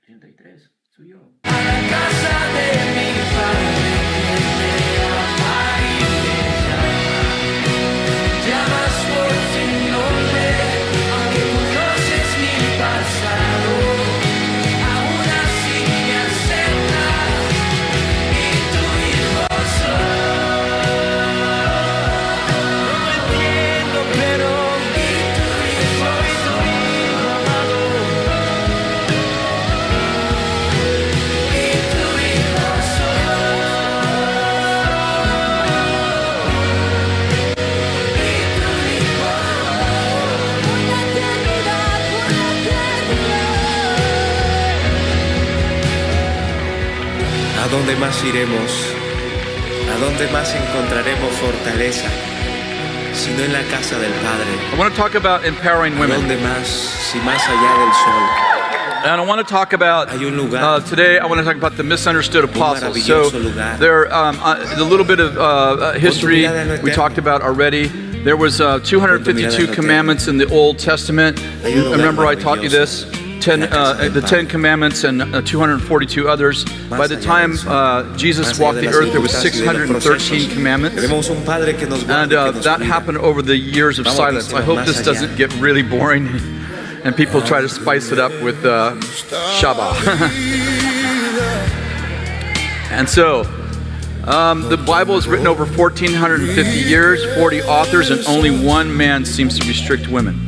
83, subió. A la casa de mi padre que me ama y me llama. Llamas por tu nombre, aunque conoces mi pasado. Aún así me aceptas y tu hijo soy. No lo entiendo, pero y tu hijo amado. ¿A dónde más iremos? ¿A dónde más encontraremos fortaleza? Sino en la casa del Padre. I want to talk about empowering ¿A women. dónde más, si más allá del sol? And I want to talk about, Hay un lugar, today I want to talk about the misunderstood apostles. So maravilloso lugar. there, a little bit of history we talked about already. There was 252 commandments in the Old Testament. Remember I taught you this? The 10 Commandments and 242 others. By the time Jesus walked the earth, there was 613 commandments. Tenemos un Padre que nos guarda And y que nos that cuida. happened over the years of silence. I hope this doesn't get really boring and people try to spice it up with Shabbat. And so, the Bible is written over 1,450 years, 40 authors, and only one man seems to restrict women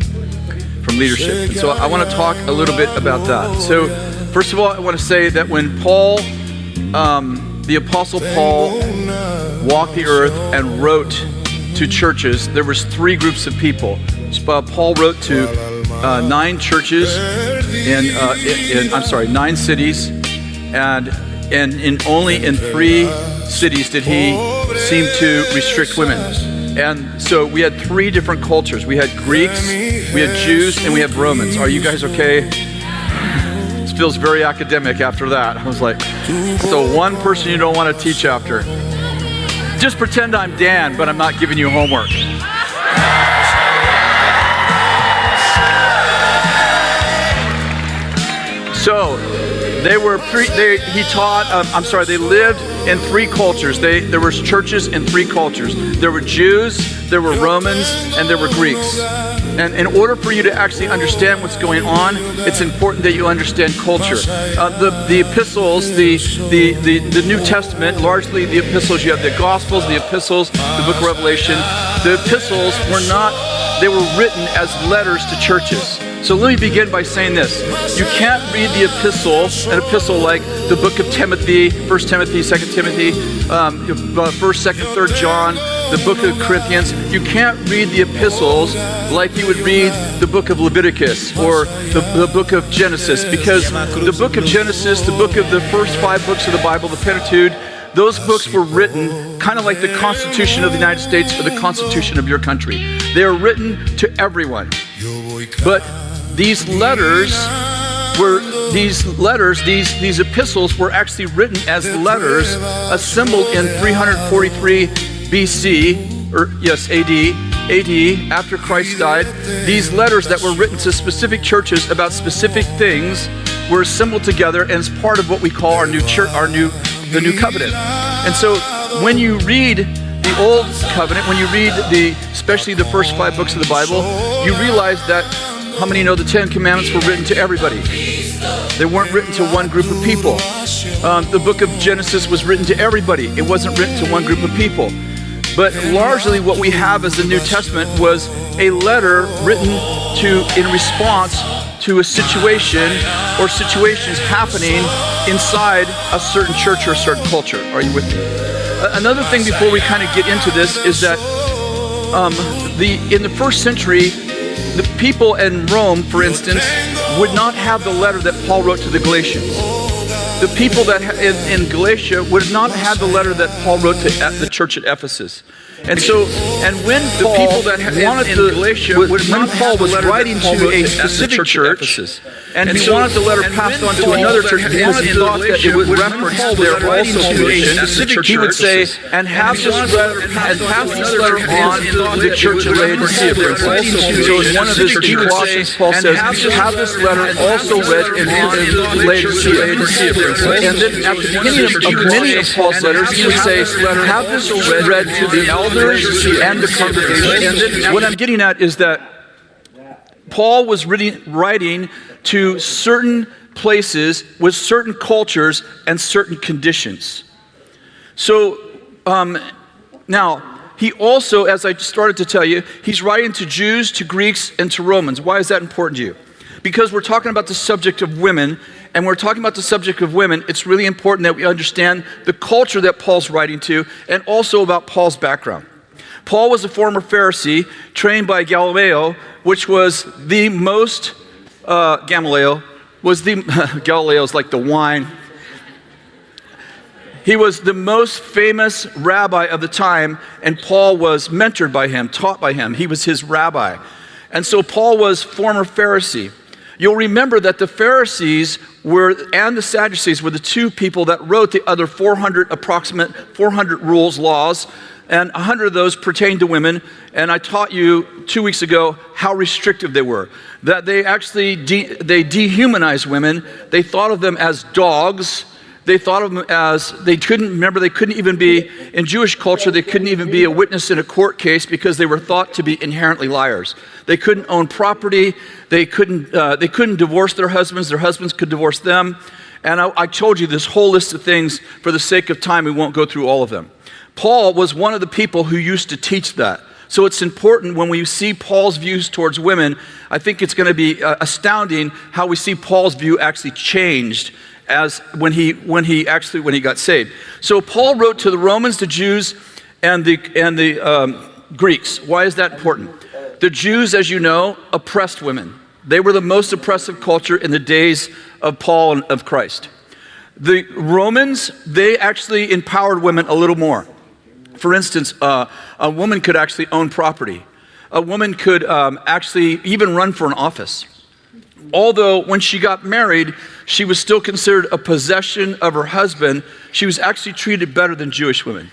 from leadership. And so I want to talk a little bit about that. So first of all, I want to say that when Paul, the Apostle Paul, walked the earth and wrote to churches, there was three groups of people. Paul wrote to 9 churches in 9 cities, and only in 3 cities did he seem to restrict women. And so we had 3 different cultures. We had Greeks, we had Jews, and we had Romans. Are you guys okay? This feels very academic after that. I was like, so one person you don't want to teach after. Just pretend I'm Dan, but I'm not giving you homework. So they lived in 3 cultures. There were churches in 3 cultures. There were Jews, there were Romans, and there were Greeks. And in order for you to actually understand what's going on, it's important that you understand culture. The epistles, the New Testament, largely the epistles, you have the Gospels, the epistles, the book of Revelation. The epistles they were written as letters to churches. So let me begin by saying this. You can't read an epistle like the book of Timothy, 1 Timothy, 2 Timothy, 1st, 2nd, 3rd John, the book of Corinthians. You can't read the epistles like you would read the book of Leviticus or the book of Genesis, because the book of Genesis, the book of the first 5 books of the Bible, the Pentateuch, those books were written kind of like the Constitution of the United States or the Constitution of your country. They are written to everyone. But these epistles were actually written as letters assembled in 343 BC, or yes, AD, after Christ died. These letters that were written to specific churches about specific things were assembled together and as part of what we call our new church, the new covenant. And so when you read the Old Covenant, when you read especially the first 5 books of the Bible, you realize that, how many know the 10 Commandments were written to everybody? They weren't written to one group of people. The book of Genesis was written to everybody. It wasn't written to one group of people. But largely what we have as the New Testament was a letter written in response to a situation or situations happening inside a certain church or a certain culture. Are you with me? Another thing before we kind of get into this is that in the first century, the people in Rome, for instance, would not have the letter that Paul wrote to the Galatians. The people that in Galatia would not have the letter that Paul wrote to the church at Ephesus. And so, and when the people that wanted to, when Paul was writing to a specific church, and he wanted the letter passed on to another church because he thought that it would reference their also position, he would say, and have this letter, and pass this letter on to the church of Laodicea, for instance. So in one of his Colossians, Paul says, have this letter also read in Laodicea. And then at the beginning of many of Paul's letters, he would say, have this read to the elders and the congregation. And what I'm getting at is that Paul was writing to certain places with certain cultures and certain conditions. So now, he also, as I started to tell you, he's writing to Jews, to Greeks, and to Romans. Why is that important to you? Because we're talking about the subject of women, and we're talking about the subject of women, it's really important that we understand the culture that Paul's writing to, and also about Paul's background. Paul was a former Pharisee trained by Galileo, which was the most, Galileo's like the wine. He was the most famous rabbi of the time, and Paul was mentored by him, taught by him. He was his rabbi. And so Paul was former Pharisee. You'll remember that the Pharisees and the Sadducees were the two people that wrote the other approximate 400 rules, laws, and 100 of those pertain to women. And I taught you 2 weeks ago how restrictive they were. That they actually they dehumanized women. They thought of them as dogs. They thought of them as, they couldn't even be, in Jewish culture, they couldn't even be a witness in a court case because they were thought to be inherently liars. They couldn't own property. They couldn't divorce their husbands could divorce them. And I told you this whole list of things. For the sake of time, we won't go through all of them. Paul was one of the people who used to teach that. So it's important when we see Paul's views towards women, I think it's going to be astounding how we see Paul's view actually changed as when he got saved. So Paul wrote to the Romans, the Jews, and the Greeks. Why is that important? The Jews, as you know, oppressed women. They were the most oppressive culture in the days of Paul and of Christ. The Romans, they actually empowered women a little more. For instance, a woman could actually own property. A woman could actually even run for an office. Although when she got married, she was still considered a possession of her husband. She was actually treated better than Jewish women.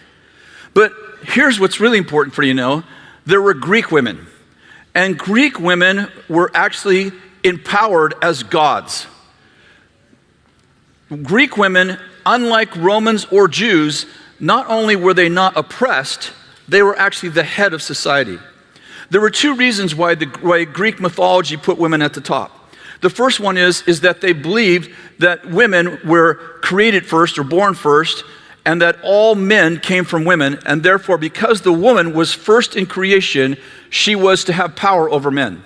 But here's what's really important for you to know. There were Greek women. And Greek women were actually empowered as gods. Greek women, unlike Romans or Jews, not only were they not oppressed, they were actually the head of society. There were two reasons why Greek mythology put women at the top. The first one is that they believed that women were created first or born first, and that all men came from women, and therefore because the woman was first in creation, she was to have power over men.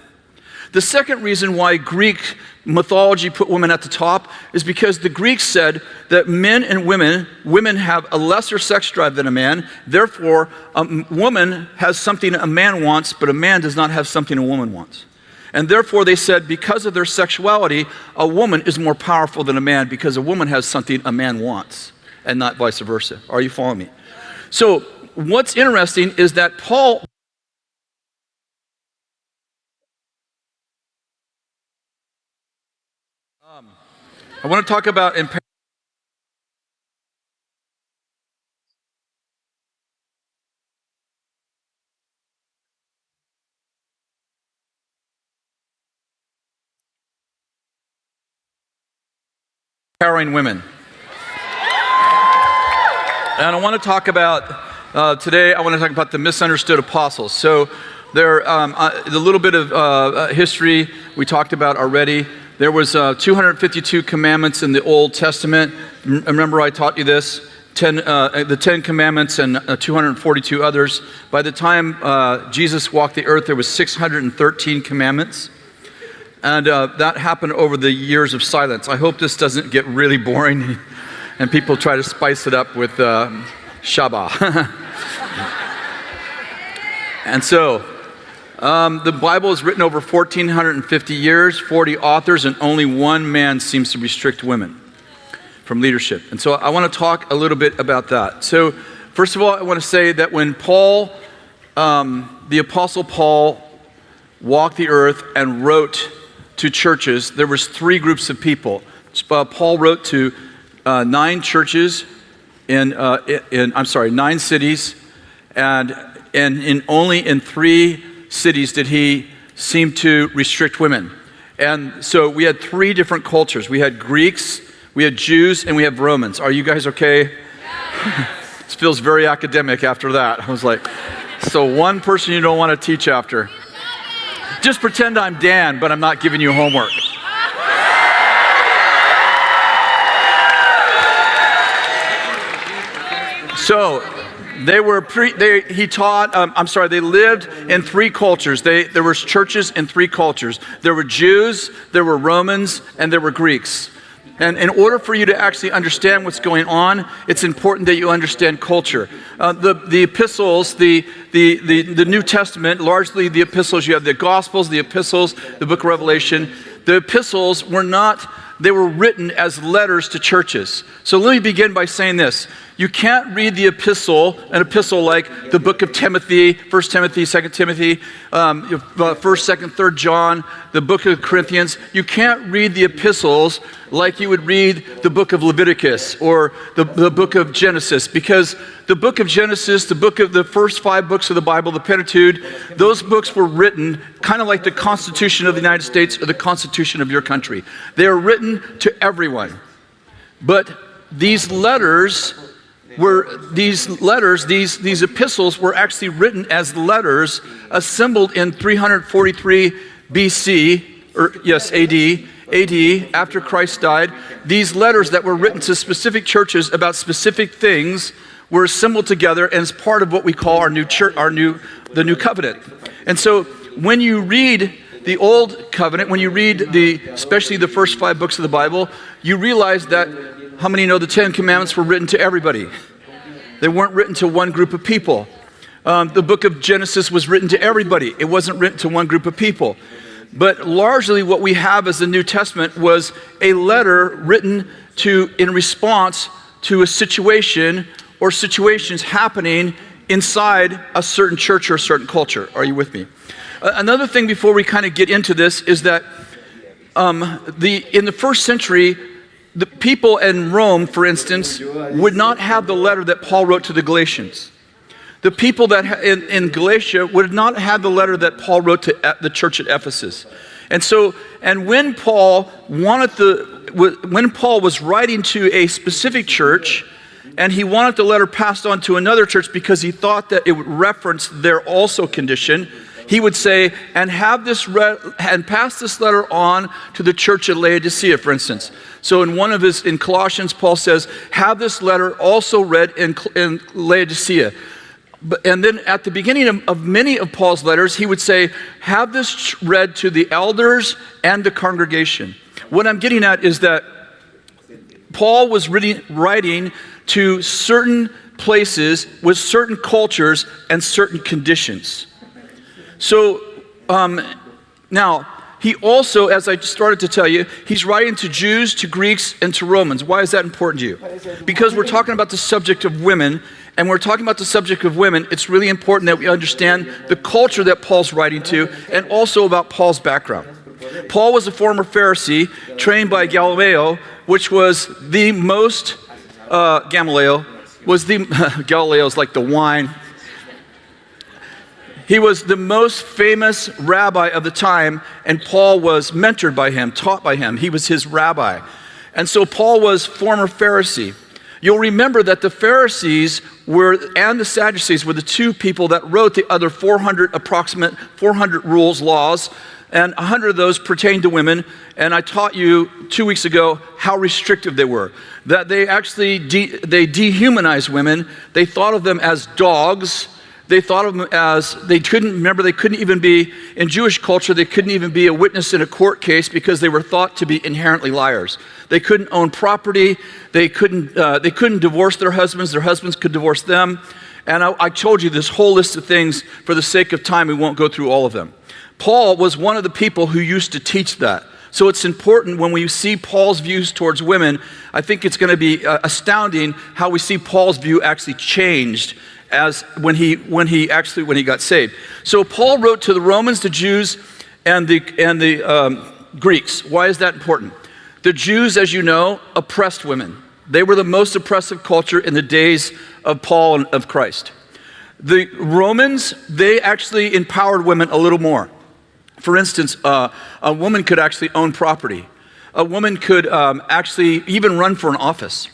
The second reason why Greek mythology put women at the top is because the Greeks said that men and women have a lesser sex drive than a man, therefore a woman has something a man wants, but a man does not have something a woman wants. And therefore they said because of their sexuality, a woman is more powerful than a man because a woman has something a man wants and not vice versa. Are you following me? So what's interesting is that Paul I want to talk about empowering women. And I want to talk about, today, I want to talk about the misunderstood apostles. So there, the little bit of history we talked about already. There was 252 commandments in the Old Testament. Remember I taught you this? The 10 commandments and 242 others. By the time Jesus walked the earth, there was 613 commandments. And that happened over the years of silence. I hope this doesn't get really boring and people try to spice it up with Shabbat. And so, the Bible is written over 1,450 years, 40 authors, and only one man seems to restrict women from leadership. And so I want to talk a little bit about that. So first of all, I want to say that when Paul the Apostle Paul walked the earth and wrote to churches, there was three groups of people. Paul wrote to 9 churches in 9 cities, and only in 3 cities did he seem to restrict women. And so we had 3 different cultures. We had Greeks, we had Jews, and we have Romans. Are you guys okay? This feels very academic after that. I was like, so one person you don't want to teach after. Just pretend I'm Dan, but I'm not giving you homework. So they lived in 3 cultures. There were churches in 3 cultures. There were Jews, there were Romans, and there were Greeks. And in order for you to actually understand what's going on, it's important that you understand culture. The epistles, the New Testament, largely the epistles, you have the Gospels, the epistles, the book of Revelation. The epistles they were written as letters to churches. So let me begin by saying this. You can't read an epistle like the book of Timothy, 1 Timothy, 2 Timothy, 1st, 2nd, 3rd John, the book of Corinthians. You can't read the epistles like you would read the book of Leviticus or the book of Genesis, because the book of Genesis, the first 5 books of the Bible, the Pentateuch, those books were written kind of like the Constitution of the United States or the Constitution of your country. They are written to everyone. But these epistles were actually written as letters assembled in 343 BC, AD, after Christ died. These letters that were written to specific churches about specific things were assembled together as part of what we call the New Covenant. And so when you read the Old Covenant, when you read especially the first 5 books of the Bible, you realize that, how many know the 10 Commandments were written to everybody? They weren't written to one group of people. The book of Genesis was written to everybody. It wasn't written to one group of people. But largely what we have as the New Testament was a letter written in response to a situation or situations happening inside a certain church or a certain culture. Are you with me? Another thing before we kind of get into this is that in the first century, the people in Rome, for instance, would not have the letter that Paul wrote to the Galatians. The people that in Galatia would not have the letter that Paul wrote to the church at Ephesus. And when Paul was writing to a specific church, and he wanted the letter passed on to another church because he thought that it would reference their also condition, he would say, and pass this letter on to the church at Laodicea, for instance. So in Colossians, Paul says, have this letter also read in Laodicea. And then at the beginning of many of Paul's letters, he would say, have this read to the elders and the congregation. What I'm getting at is that Paul was writing to certain places with certain cultures and certain conditions. So now, he also, as I started to tell you, he's writing to Jews, to Greeks, and to Romans. Why is that important to you? Because we're talking about the subject of women, and we're talking about the subject of women. It's really important that we understand the culture that Paul's writing to, and also about Paul's background. Paul was a former Pharisee, trained by Gamaliel, which was the most, Gamaliel is like the wine. He was the most famous rabbi of the time, and Paul was mentored by him, taught by him. He was his rabbi. And so Paul was former Pharisee. You'll remember that the Pharisees and the Sadducees were the 2 people that wrote the other approximate 400 rules, laws, and 100 of those pertained to women. And I taught you 2 weeks ago how restrictive they were. That they actually they dehumanized women. They thought of them as dogs. They thought of them as, they couldn't even be, in Jewish culture, they couldn't even be a witness in a court case because they were thought to be inherently liars. They couldn't own property. They couldn't divorce their husbands could divorce them. And I told you this whole list of things. For the sake of time, we won't go through all of them. Paul was one of the people who used to teach that. So it's important when we see Paul's views towards women, I think it's going to be astounding how we see Paul's view actually changed as when he got saved. So Paul wrote to the Romans, the Jews, and the Greeks. Why is that important? The Jews, as you know, oppressed women. They were the most oppressive culture in the days of Paul and of Christ. The Romans, they actually empowered women a little more. For instance, a woman could actually own property. A woman could actually even run for an office.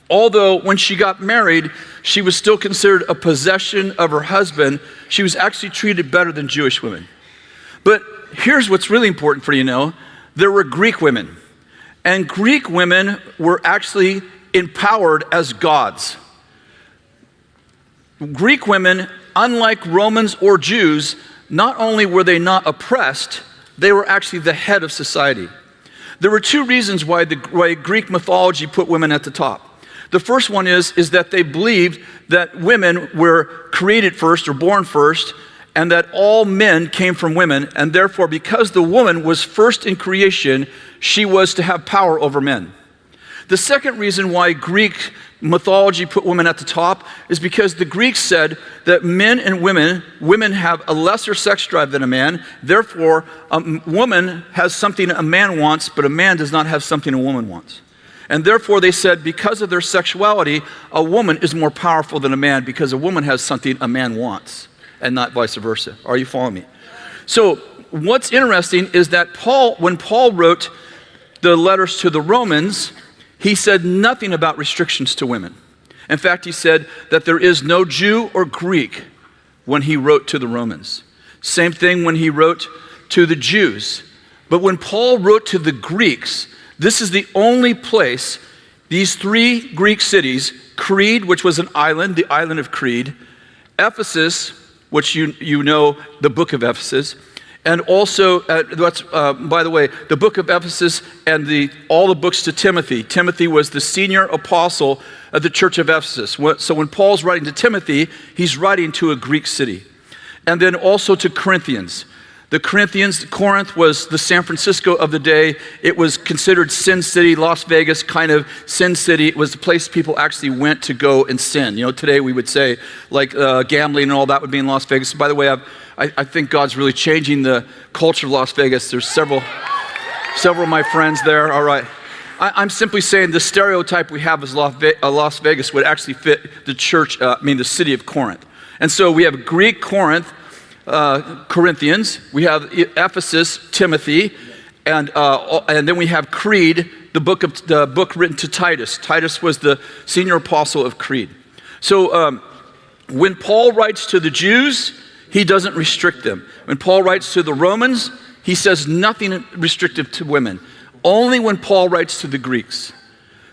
Although when she got married, she was still considered a possession of her husband. She was actually treated better than Jewish women. But here's what's really important for you to know. There were Greek women. And Greek women were actually empowered as gods. Greek women, unlike Romans or Jews, not only were they not oppressed, they were actually the head of society. There were two reasons why Greek mythology put women at the top. The first one is that they believed that women were created first or born first, and that all men came from women, and therefore because the woman was first in creation, she was to have power over men. The second reason why Greek mythology put women at the top is because the Greeks said that men and women have a lesser sex drive than a man, therefore a woman has something a man wants, but a man does not have something a woman wants. And therefore they said because of their sexuality, a woman is more powerful than a man because a woman has something a man wants, and not vice versa. Are you following me? So what's interesting is that when Paul wrote the letters to the Romans, he said nothing about restrictions to women. In fact, he said that there is no Jew or Greek when he wrote to the Romans. Same thing when he wrote to the Jews. But when Paul wrote to the Greeks, this is the only place, these three Greek cities, Crete, which was an island, the island of Crete, Ephesus, which you know, the book of Ephesus, and also, by the way, the book of Ephesus and all the books to Timothy. Timothy was the senior apostle of the church of Ephesus. So when Paul's writing to Timothy, he's writing to a Greek city. And then also to Corinthians. Corinth was the San Francisco of the day. It was considered Sin City, Las Vegas kind of Sin City. It was the place people actually went to go and sin. You know, today we would say like gambling and all that would be in Las Vegas. By the way, I think God's really changing the culture of Las Vegas. There's several of my friends there. All right. I'm simply saying the stereotype we have as Las Vegas would actually fit the the city of Corinth. And so we have Greek Corinth, Corinthians, we have Ephesus, Timothy, and then we have Crete, the book written to Titus. Titus was the senior apostle of Crete. So when Paul writes to the Jews, he doesn't restrict them. When Paul writes to the Romans, he says nothing restrictive to women. Only when Paul writes to the Greeks.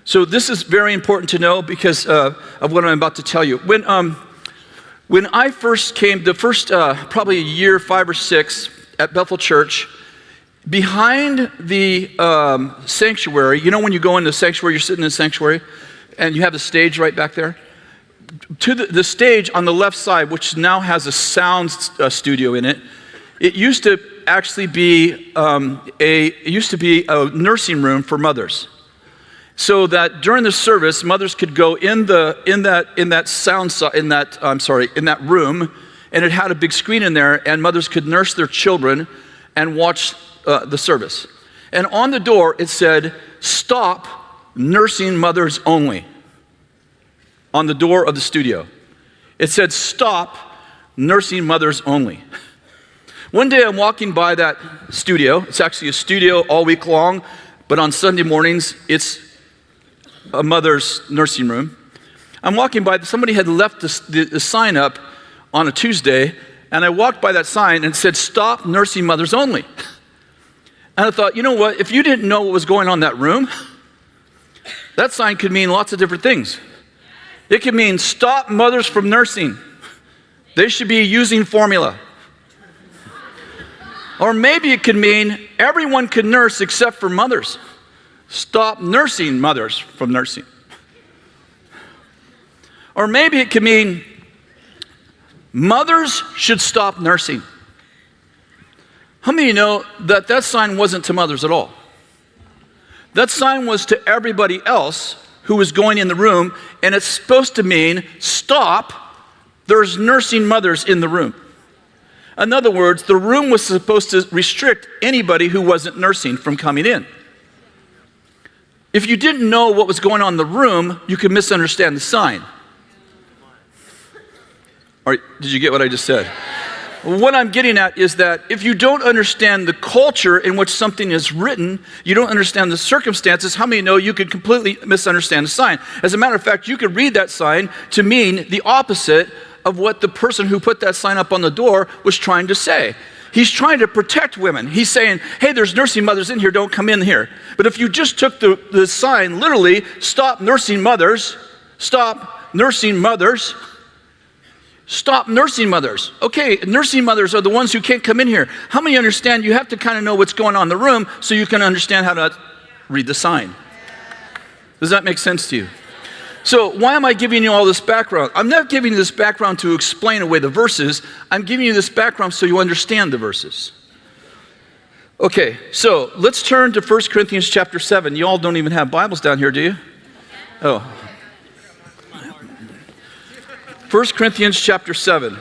So this is very important to know because of what I'm about to tell you. When I first came, probably a year, 5 or 6, at Bethel Church, behind the sanctuary, you know when you go in the sanctuary, you're sitting in the sanctuary, and you have the stage right back there? To the stage on the left side, which now has a sound studio in it, it used to actually be a nursing room for mothers. So that during the service, mothers could go in that room, and it had a big screen in there, and mothers could nurse their children and watch the service. And on the door, it said, "Stop nursing mothers only." On the door of the studio, it said, "Stop nursing mothers only." One day, I'm walking by that studio. It's actually a studio all week long, but on Sunday mornings, it's a mother's nursing room. I'm walking by, somebody had left the sign up on a Tuesday, and I walked by that sign and it said, "Stop nursing mothers only." And I thought, you know what, if you didn't know what was going on in that room, that sign could mean lots of different things. It could mean stop mothers from nursing. They should be using formula. Or maybe it could mean everyone can nurse except for mothers. Stop nursing mothers from nursing. Or maybe it could mean mothers should stop nursing. How many of you know that sign wasn't to mothers at all? That sign was to everybody else who was going in the room, and it's supposed to mean stop There's nursing mothers in the room. In other words, the room was supposed to restrict anybody who wasn't nursing from coming in. If you didn't know what was going on in the room, you could misunderstand the sign. All right, did you get what I just said? What I'm getting at is that if you don't understand the culture in which something is written, you don't understand the circumstances, how many know you could completely misunderstand the sign? As a matter of fact, you could read that sign to mean the opposite of what the person who put that sign up on the door was trying to say. He's trying to protect women. He's saying, hey, there's nursing mothers in here, don't come in here. But if you just took the sign, literally, stop nursing mothers, stop nursing mothers, stop nursing mothers. Okay, nursing mothers are the ones who can't come in here. How many understand you have to kind of know what's going on in the room so you can understand how to read the sign? Does that make sense to you? So why am I giving you all this background? I'm not giving you this background to explain away the verses. I'm giving you this background so you understand the verses. Okay, so let's turn to 1 Corinthians chapter 7. You all don't even have Bibles down here, do you? Oh. 1 Corinthians chapter 7.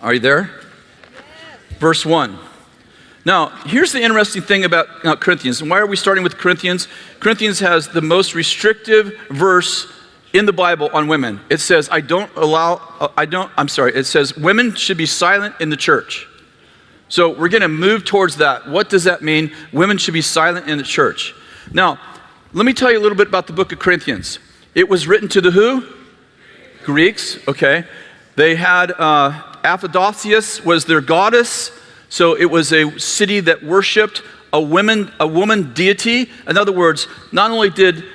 Are you there? Verse 1. Now, here's the interesting thing about Corinthians. And why are we starting with Corinthians? Corinthians has the most restrictive verse in the Bible on women. It says, it says, women should be silent in the church. So we're going to move towards that. What does that mean? Women should be silent in the church. Now, let me tell you a little bit about the book of Corinthians. It was written to the who? Greeks, okay. They had Aphrodisias was their goddess. So it was a city that worshiped a woman deity. In other words, not only did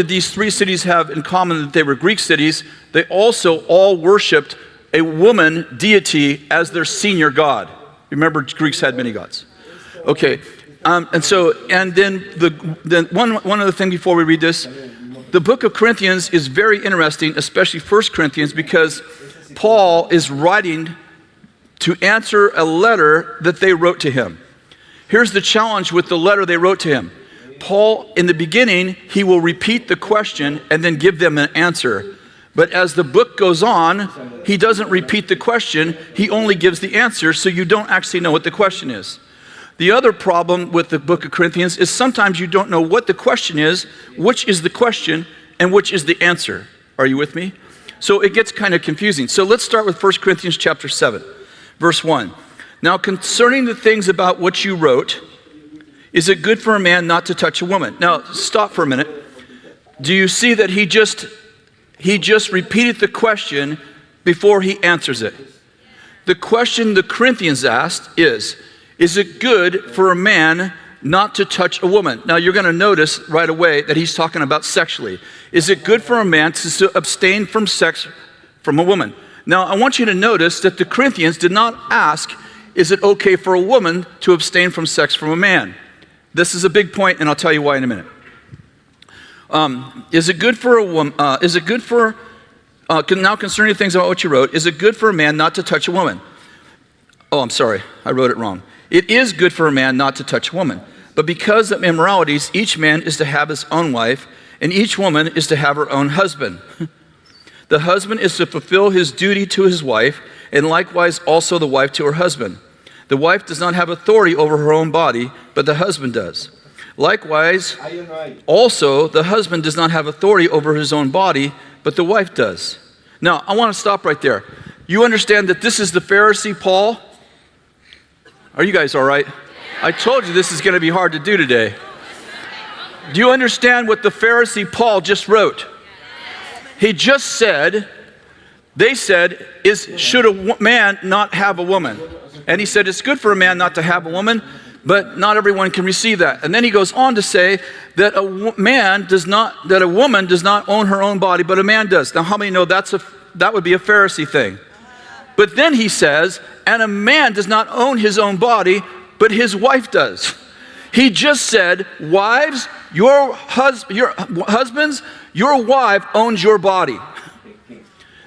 these three cities have in common that they were Greek cities, they also all worshiped a woman deity as their senior god. Remember, Greeks had many gods. Okay, then one other thing before we read this, the book of Corinthians is very interesting, especially 1 Corinthians, because Paul is writing to answer a letter that they wrote to him. Here's the challenge with the letter they wrote to him. Paul, in the beginning, he will repeat the question and then give them an answer. But as the book goes on, he doesn't repeat the question, he only gives the answer, so you don't actually know what the question is. The other problem with the book of Corinthians is sometimes you don't know what the question is, which is the question, and which is the answer. Are you with me? So it gets kind of confusing. So let's start with 1 Corinthians chapter 7. Verse 1, now concerning the things about which you wrote, is it good for a man not to touch a woman? Now, stop for a minute. Do you see that he just repeated the question before he answers it? The question the Corinthians asked is it good for a man not to touch a woman? Now, you're going to notice right away that he's talking about sexually. Is it good for a man to abstain from sex from a woman? Now, I want you to notice that the Corinthians did not ask, is it okay for a woman to abstain from sex from a man? This is a big point, and I'll tell you why in a minute. Is it good for a woman, now concerning things about what you wrote, is it good for a man not to touch a woman? Oh, I'm sorry, I wrote it wrong. It is good for a man not to touch a woman, but because of immoralities, each man is to have his own wife, and each woman is to have her own husband. The husband is to fulfill his duty to his wife, and likewise also the wife to her husband. The wife does not have authority over her own body, but the husband does. Likewise, also the husband does not have authority over his own body, but the wife does. Now, I want to stop right there. You understand that this is the Pharisee Paul? Are you guys all right? I told you this is going to be hard to do today. Do you understand what the Pharisee Paul just wrote? He just said, they said, should a man not have a woman? And he said, it's good for a man not to have a woman, but not everyone can receive that. And then he goes on to say that a woman does not own her own body, but a man does. Now, how many know that would be a Pharisee thing? But then he says, and a man does not own his own body, but his wife does. He just said, wives, your husbands, your wife owns your body.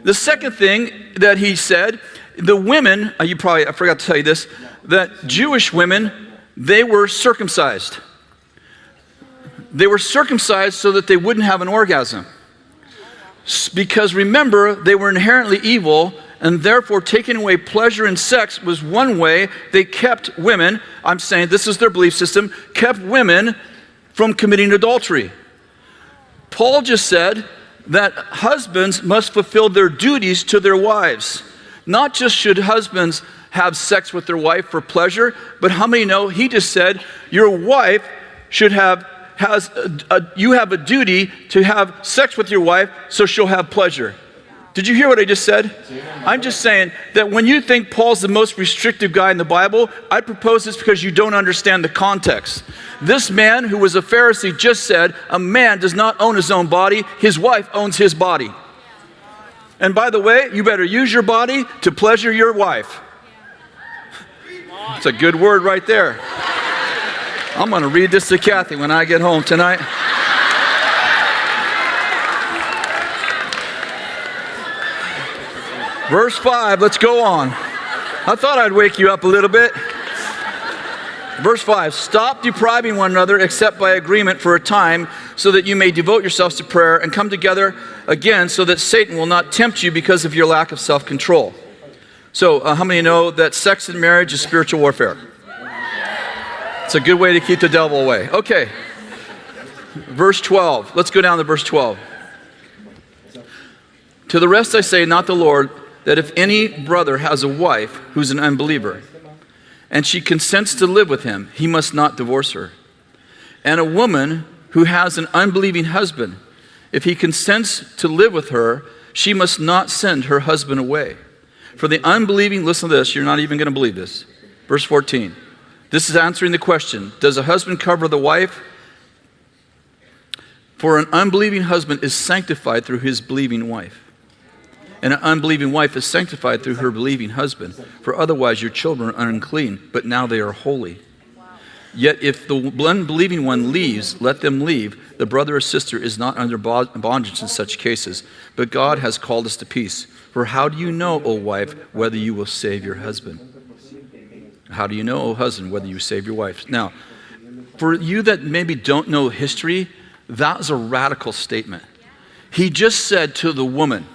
The second thing that he said, the women, I forgot to tell you this, that Jewish women, they were circumcised. They were circumcised so that they wouldn't have an orgasm. Because remember, they were inherently evil, and therefore taking away pleasure in sex was one way they kept women, I'm saying this is their belief system, kept women from committing adultery. Paul just said that husbands must fulfill their duties to their wives. Not just should husbands have sex with their wife for pleasure, but how many know he just said your wife should you have a duty to have sex with your wife so she'll have pleasure. Did you hear what I just said? I'm just saying that when you think Paul's the most restrictive guy in the Bible, I propose it's because you don't understand the context. This man who was a Pharisee just said, a man does not own his own body, his wife owns his body. And by the way, you better use your body to pleasure your wife. It's a good word right there. I'm going to read this to Kathy when I get home tonight. Verse 5, let's go on. I thought I'd wake you up a little bit. Verse 5, stop depriving one another except by agreement for a time so that you may devote yourselves to prayer and come together again so that Satan will not tempt you because of your lack of self-control. So how many know that sex and marriage is spiritual warfare? It's a good way to keep the devil away. Okay, verse 12. Let's go down to verse 12. To the rest I say, not the Lord, that if any brother has a wife who's an unbeliever, and she consents to live with him, he must not divorce her. And a woman who has an unbelieving husband, if he consents to live with her, she must not send her husband away. For the unbelieving, listen to this, you're not even going to believe this. Verse 14. This is answering the question, does a husband cover the wife? For an unbelieving husband is sanctified through his believing wife. And an unbelieving wife is sanctified through her believing husband. For otherwise your children are unclean, but now they are holy. Yet if the unbelieving one leaves, let them leave. The brother or sister is not under bondage in such cases, but God has called us to peace. For how do you know, O wife, whether you will save your husband? How do you know, O husband, whether you save your wife? Now, for you that maybe don't know history, that was a radical statement. He just said to the woman,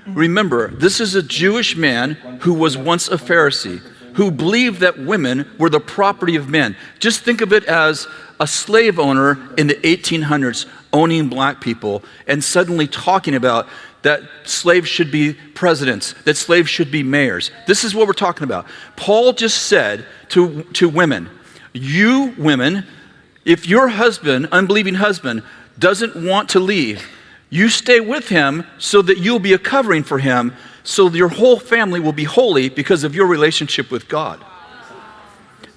remember, this is a Jewish man who was once a Pharisee, who believed that women were the property of men. Just think of it as a slave owner in the 1800s owning black people and suddenly talking about that slaves should be presidents, that slaves should be mayors. This is what we're talking about. Paul just said to women, you women, if your husband, unbelieving husband, doesn't want to leave, you stay with him so that you'll be a covering for him, so your whole family will be holy because of your relationship with God.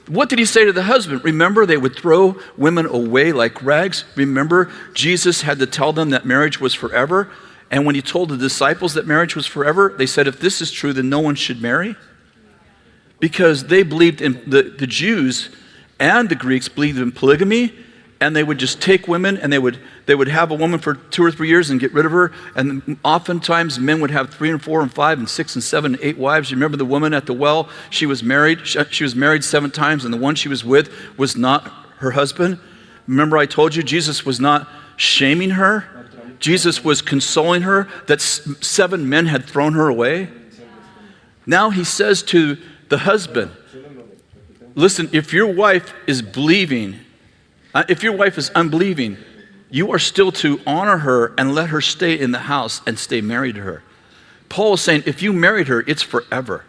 What did he say to the husband? Remember, they would throw women away like rags. Remember, Jesus had to tell them that marriage was forever. And when he told the disciples that marriage was forever, they said, if this is true, then no one should marry. Because they believed in, the Jews and the Greeks believed in polygamy, and they would just take women and they would have a woman for 2 or 3 years and get rid of her. And oftentimes men would have 3 and 4 and 5 and 6 and 7 and 8 wives. You remember the woman at the well? She was married 7 times, and the one she was with was not her husband. Remember I told you Jesus was not shaming her. Jesus was consoling her that 7 men had thrown her away. Now he says to the husband, listen, if your wife is believing, if your wife is unbelieving, you are still to honor her and let her stay in the house and stay married to her. Paul is saying, if you married her, it's forever.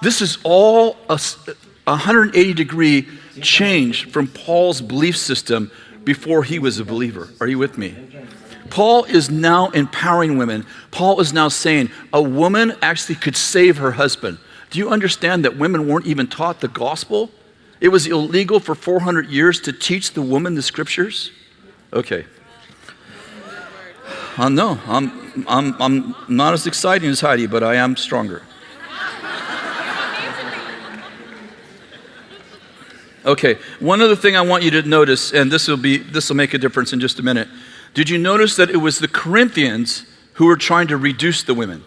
This is all a 180-degree change from Paul's belief system before he was a believer. Are you with me? Paul is now empowering women. Paul is now saying a woman actually could save her husband. Do you understand that women weren't even taught the gospel? It was illegal for 400 years to teach the woman the scriptures? Okay. No, I'm not as exciting as Heidi, but I am stronger. Okay, one other thing I want you to notice, and this will make a difference in just a minute. Did you notice that it was the Corinthians who were trying to reduce the women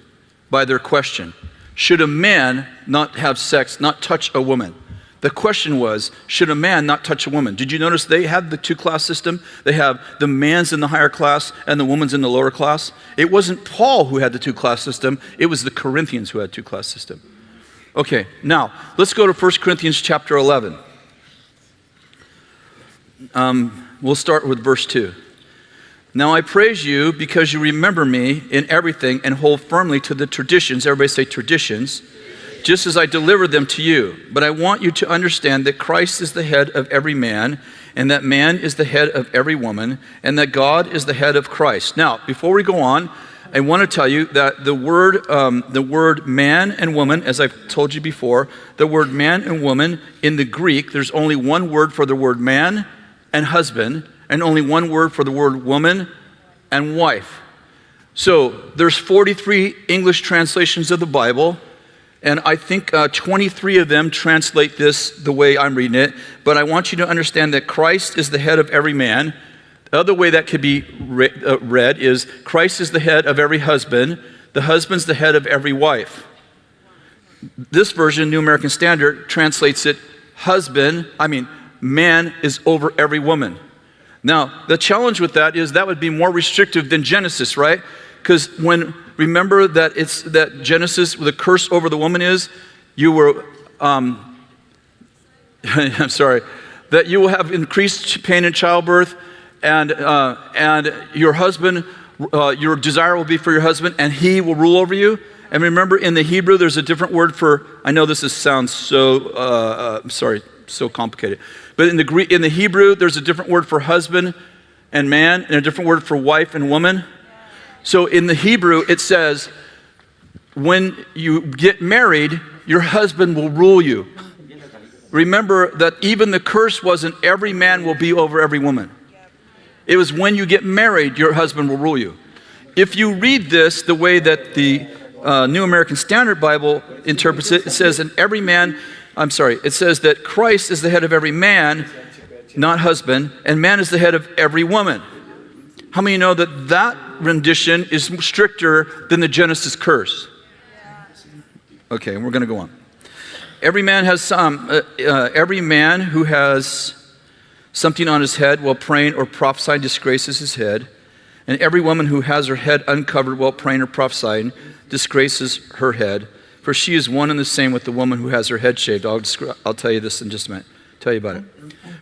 by their question? Should a man not have sex, not touch a woman? The question was, should a man not touch a woman? Did you notice they have the two-class system? They have the man's in the higher class and the woman's in the lower class. It wasn't Paul who had the two-class system. It was the Corinthians who had two-class system. Okay, now, let's go to 1 Corinthians chapter 11. We'll start with verse 2. Now I praise you because you remember me in everything and hold firmly to the traditions. Everybody say traditions. Just as I delivered them to you. But I want you to understand that Christ is the head of every man, and that man is the head of every woman, and that God is the head of Christ. Now, before we go on, I want to tell you that the word man and woman, as I've told you before, the word man and woman in the Greek, there's only one word for the word man and husband, and only one word for the word woman and wife. So there's 43 English translations of the Bible. And I think 23 of them translate this the way I'm reading it. But I want you to understand that Christ is the head of every man. The other way that could be read is Christ is the head of every husband. The husband's the head of every wife. This version, New American Standard, translates it man is over every woman. Now, the challenge with that is that would be more restrictive than Genesis, right? Because remember that Genesis, the curse over the woman is, you were, I'm sorry, that you will have increased pain in childbirth, and your husband, your desire will be for your husband, and he will rule over you. And remember, in the Hebrew, there's a different word for, I know sounds so, so complicated. But in the Hebrew, there's a different word for husband and man, and a different word for wife and woman. So in the Hebrew, it says, when you get married, your husband will rule you. Remember that even the curse wasn't every man will be over every woman. It was when you get married, your husband will rule you. If you read this the way that the New American Standard Bible interprets it, it says, it says that Christ is the head of every man, not husband, and man is the head of every woman. How many know that rendition is stricter than the Genesis curse? Okay, we're going to go on. Every man who has something on his head while praying or prophesying disgraces his head, and every woman who has her head uncovered while praying or prophesying disgraces her head, for she is one and the same with the woman who has her head shaved. I'll tell you this in just a minute. Tell you about it.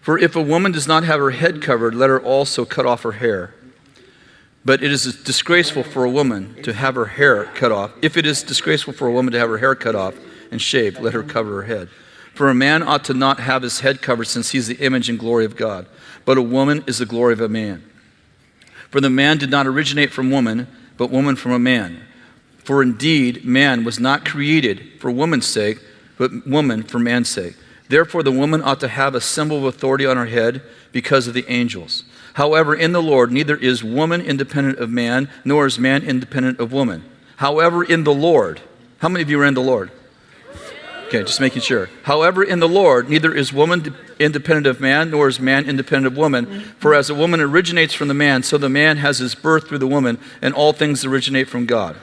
For if a woman does not have her head covered, let her also cut off her hair. But it is disgraceful for a woman to have her hair cut off. If it is disgraceful for a woman to have her hair cut off and shaved, let her cover her head. For a man ought to not have his head covered, since he is the image and glory of God. But a woman is the glory of a man. For the man did not originate from woman, but woman from a man. For indeed, man was not created for woman's sake, but woman for man's sake. Therefore, the woman ought to have a symbol of authority on her head because of the angels. However, in the Lord, neither is woman independent of man, nor is man independent of woman. However, in the Lord, how many of you are in the Lord? Okay, just making sure. However, in the Lord, neither is woman independent of man, nor is man independent of woman. For as a woman originates from the man, so the man has his birth through the woman, and all things originate from God.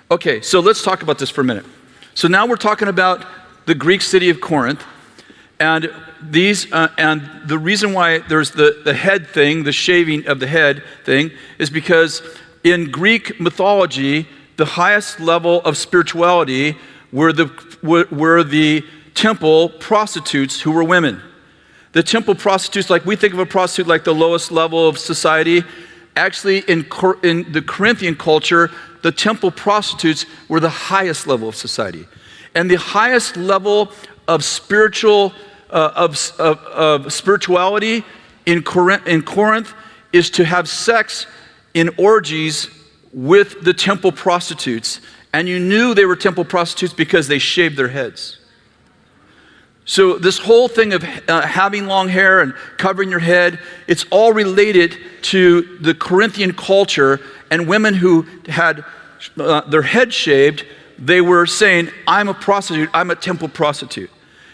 Okay, so let's talk about this for a minute. So now we're talking about the Greek city of Corinth, and the reason why there's the head thing, the shaving of the head thing, is because in Greek mythology, the highest level of spirituality were the temple prostitutes who were women. The temple prostitutes, like we think of a prostitute like the lowest level of society, actually in the Corinthian culture, the temple prostitutes were the highest level of society. And the highest level of spirituality in Corinth is to have sex in orgies with the temple prostitutes. And you knew they were temple prostitutes because they shaved their heads. So this whole thing of having long hair and covering your head, it's all related to the Corinthian culture, and women who had their head shaved, they were saying, I'm a prostitute, I'm a temple prostitute.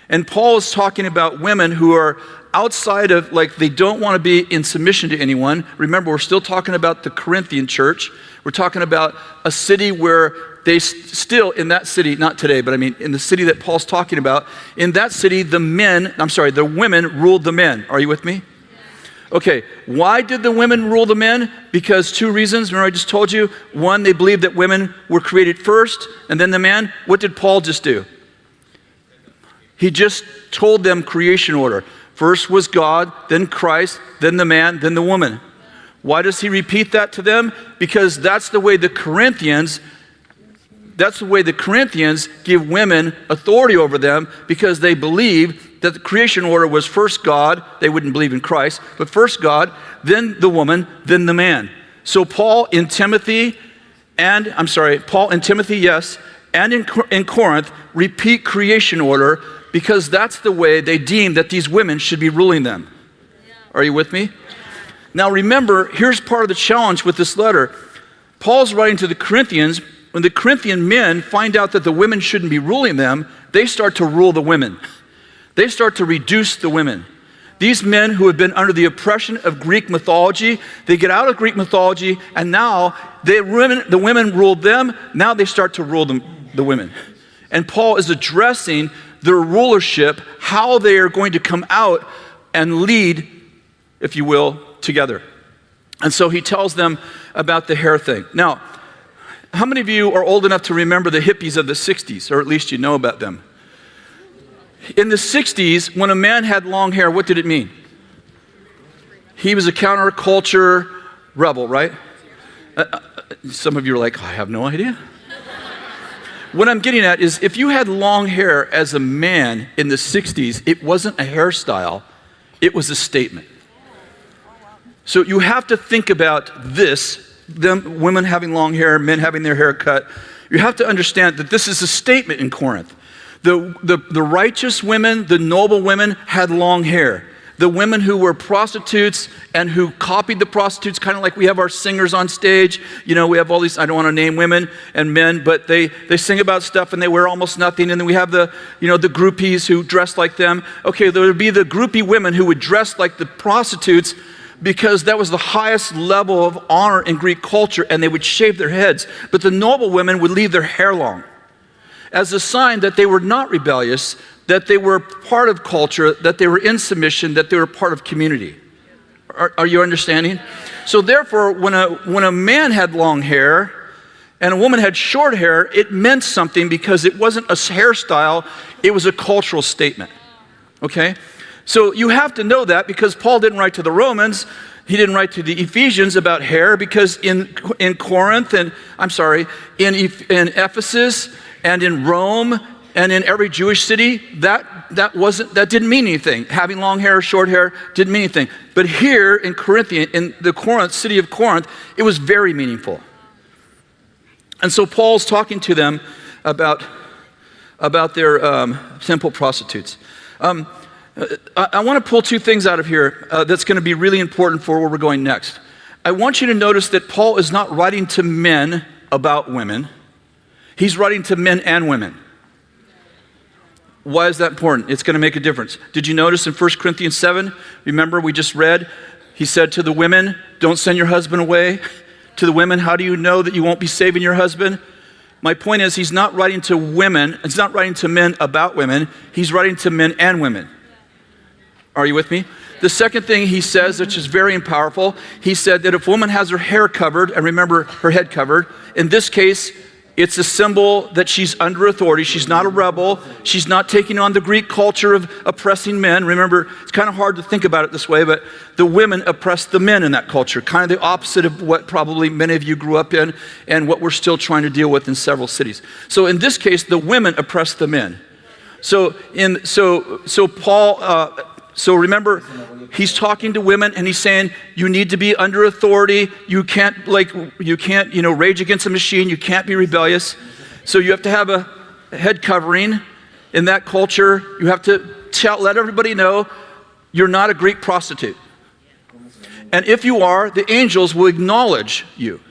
And Paul is talking about women who are outside of, like, they don't want to be in submission to anyone. Remember, we're still talking about the Corinthian church. We're talking about a city where they still, in that city, not today, but I mean in the city that Paul's talking about, in that city, the women ruled the men. Are you with me? Okay, why did the women rule the men? Because two reasons. Remember, I just told you. One, they believed that women were created first, and then the man. What did Paul just do? He just told them creation order. First was God, then Christ, then the man, then the woman. Why does he repeat that to them? Because that's the way the Corinthians give women authority over them, because they believe that the creation order was first God. They wouldn't believe in Christ, but first God, then the woman, then the man. So Paul in Timothy, yes, and in Corinth repeat creation order, because that's the way they deem that these women should be ruling them. Are you with me? Now remember, here's part of the challenge with this letter. Paul's writing to the Corinthians. When the Corinthian men find out that the women shouldn't be ruling them, they start to rule the women. They start to reduce the women. These men who have been under the oppression of Greek mythology, they get out of Greek mythology, and now the women ruled them. Now they start to rule the women. And Paul is addressing their rulership, how they are going to come out and lead, if you will, together. And so he tells them about the hair thing. Now, how many of you are old enough to remember the hippies of the 60s, or at least you know about them? In the 60s, when a man had long hair, what did it mean? He was a counterculture rebel, right? Some of you are like, I have no idea. What I'm getting at is, if you had long hair as a man in the 60s, it wasn't a hairstyle, it was a statement. So you have to think about this, them, women having long hair, men having their hair cut. You have to understand that this is a statement in Corinth. The righteous women, the noble women had long hair. The women who were prostitutes and who copied the prostitutes, kind of like we have our singers on stage. You know, we have all these, I don't want to name women and men, but they sing about stuff and they wear almost nothing. And then we have the groupies who dress like them. Okay, there would be the groupie women who would dress like the prostitutes, because that was the highest level of honor in Greek culture, and they would shave their heads. But the noble women would leave their hair long, as a sign that they were not rebellious, that they were part of culture, that they were in submission, that they were part of community. Are you understanding? So therefore, when a man had long hair and a woman had short hair, it meant something, because it wasn't a hairstyle, it was a cultural statement. Okay? So you have to know that, because Paul didn't write to the Romans, he didn't write to the Ephesians about hair, because in Corinth, in Ephesus and in Rome and in every Jewish city, that didn't mean anything. Having long hair or short hair didn't mean anything. But here in the city of Corinth, it was very meaningful. And so Paul's talking to them about their temple prostitutes. I want to pull two things out of here that's going to be really important for where we're going next. I want you to notice that Paul is not writing to men about women. He's writing to men and women. Why is that important? It's going to make a difference. Did you notice in 1 Corinthians 7, remember we just read, he said to the women, don't send your husband away. To the women, how do you know that you won't be saving your husband? My point is, he's not writing to women, he's not writing to men about women, he's writing to men and women. Are you with me? The second thing he says, which is very powerful, he said that if a woman has her hair covered, and remember her head covered, in this case, it's a symbol that she's under authority. She's not a rebel. She's not taking on the Greek culture of oppressing men. Remember, it's kind of hard to think about it this way, but the women oppressed the men in that culture, kind of the opposite of what probably many of you grew up in and what we're still trying to deal with in several cities. So in this case, the women oppressed the men. So Paul, remember, he's talking to women and he's saying, you need to be under authority. You can't rage against a machine. You can't be rebellious. So you have to have a head covering in that culture. You have to let everybody know you're not a Greek prostitute. And if you are, the angels will acknowledge you.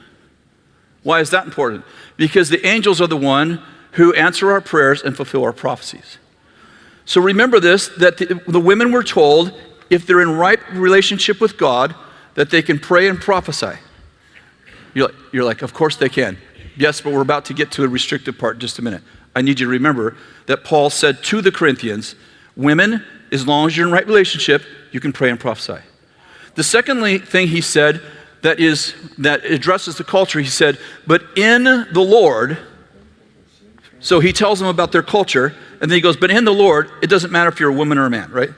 Why is that important? Because the angels are the one who answer our prayers and fulfill our prophecies. So remember this, that the women were told, if they're in right relationship with God, that they can pray and prophesy. You're like, of course they can. Yes, but we're about to get to a restrictive part in just a minute. I need you to remember that Paul said to the Corinthians, women, as long as you're in right relationship, you can pray and prophesy. The secondly thing he said that addresses the culture, he said, but in the Lord, so he tells them about their culture, and then he goes, but in the Lord, it doesn't matter if you're a woman or a man, right?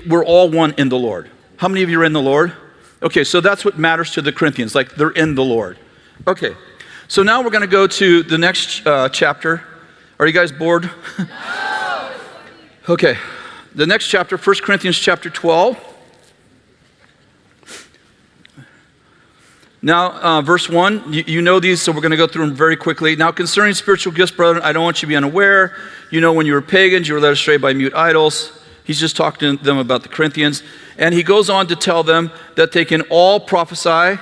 We're all one in the Lord. How many of you are in the Lord? Okay, so that's what matters to the Corinthians, like they're in the Lord. Okay, so now we're going to go to the next chapter. Are you guys bored? No. Okay, the next chapter, 1 Corinthians chapter 12. Now, verse 1, you know these, so we're going to go through them very quickly. Now, concerning spiritual gifts, brethren, I don't want you to be unaware. You know, when you were pagans, you were led astray by mute idols. He's just talking to them about the Corinthians. And he goes on to tell them that they can all prophesy,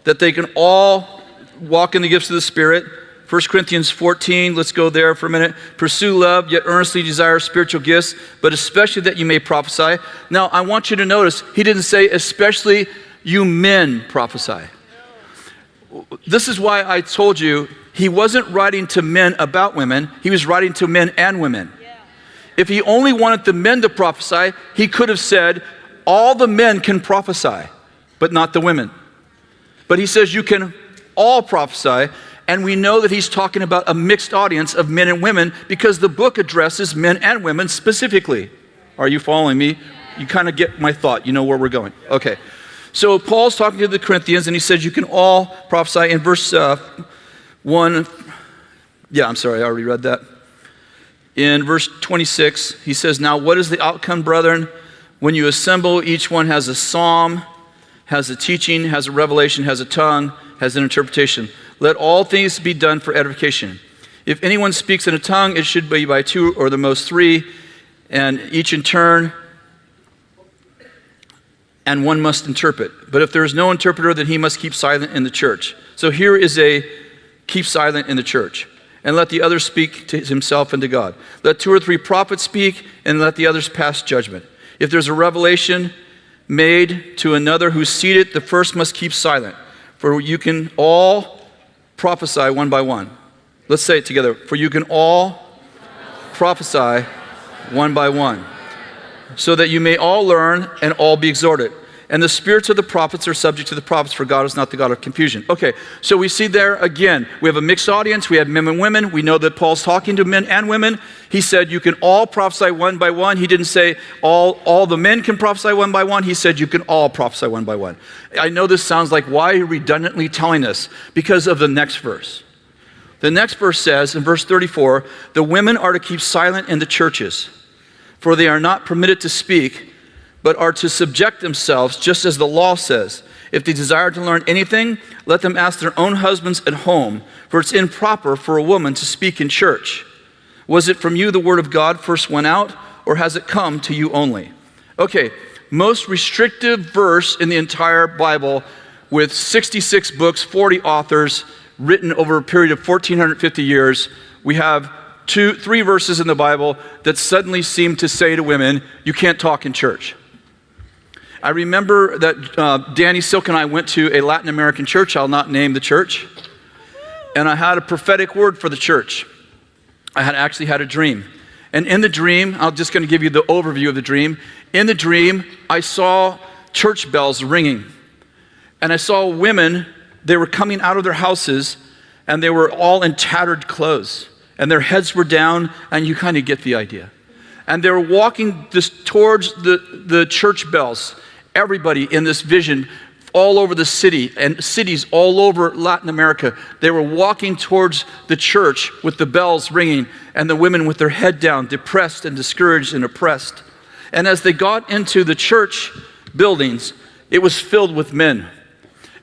that they can all walk in the gifts of the Spirit. 1 Corinthians 14, let's go there for a minute. Pursue love, yet earnestly desire spiritual gifts, but especially that you may prophesy. Now, I want you to notice, he didn't say especially you men prophesy. This is why I told you he wasn't writing to men about women. He was writing to men and women. If he only wanted the men to prophesy, he could have said, all the men can prophesy, but not the women. But he says you can all prophesy, and we know that he's talking about a mixed audience of men and women because the book addresses men and women specifically. Are you following me? You kind of get my thought. You know where we're going. Okay. So Paul's talking to the Corinthians, and he says you can all prophesy. In verse 1, yeah, I'm sorry, I already read that. In verse 26, he says, now what is the outcome, brethren? When you assemble, each one has a psalm, has a teaching, has a revelation, has a tongue, has an interpretation. Let all things be done for edification. If anyone speaks in a tongue, it should be by two or the most three, and each in turn, and one must interpret. But if there is no interpreter, then he must keep silent in the church. So here is a keep silent in the church. And let the other speak to himself and to God. Let two or three prophets speak, and let the others pass judgment. If there's a revelation made to another who's seated, the first must keep silent. For you can all prophesy one by one. Let's say it together. For you can all prophesy one by one, so that you may all learn and all be exhorted. And the spirits of the prophets are subject to the prophets, for God is not the God of confusion. Okay, so we see there again, we have a mixed audience, we have men and women. We know that Paul's talking to men and women. He said you can all prophesy one by one. He didn't say all the men can prophesy one by one. He said you can all prophesy one by one. I know this sounds like, why are you redundantly telling us? Because of the next verse. The next verse says, in verse 34, the women are to keep silent in the churches, for they are not permitted to speak, but are to subject themselves, just as the law says. If they desire to learn anything, let them ask their own husbands at home, for it's improper for a woman to speak in church. Was it from you the word of God first went out, or has it come to you only? Okay, most restrictive verse in the entire Bible, with 66 books, 40 authors, written over a period of 1,450 years. We have 3 verses in the Bible that suddenly seem to say to women, you can't talk in church. I remember that Danny Silk and I went to a Latin American church. I'll not name the church. And I had a prophetic word for the church. I had actually had a dream. And in the dream, I'm just going to give you the overview of the dream. In the dream, I saw church bells ringing. And I saw women, they were coming out of their houses, and they were all in tattered clothes. And their heads were down, and you kind of get the idea. And they were walking towards the church bells. Everybody in this vision, all over the city, and cities all over Latin America, they were walking towards the church with the bells ringing, and the women with their head down, depressed and discouraged and oppressed. And as they got into the church buildings, it was filled with men.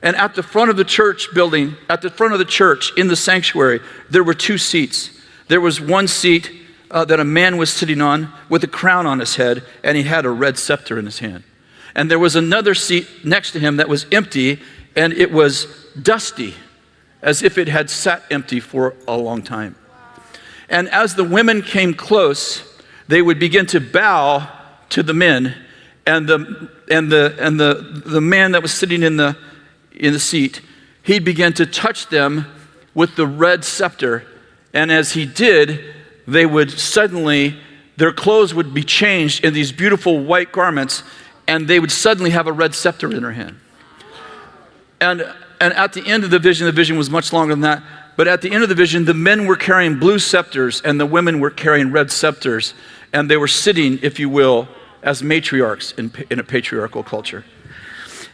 And at the front of the church building, at the front of the church, in the sanctuary, there were 2 seats. There was one seat that a man was sitting on with a crown on his head, and he had a red scepter in his hand. And there was another seat next to him that was empty, and it was dusty, as if it had sat empty for a long time. And as the women came close, they would begin to bow to the men, and the man that was sitting in the seat, he'd begin to touch them with the red scepter. And as he did, they would suddenly, their clothes would be changed in these beautiful white garments, and they would suddenly have a red scepter in their hand. And at the end of the vision was much longer than that, but at the end of the vision, the men were carrying blue scepters and the women were carrying red scepters, and they were sitting, if you will, as matriarchs in a patriarchal culture.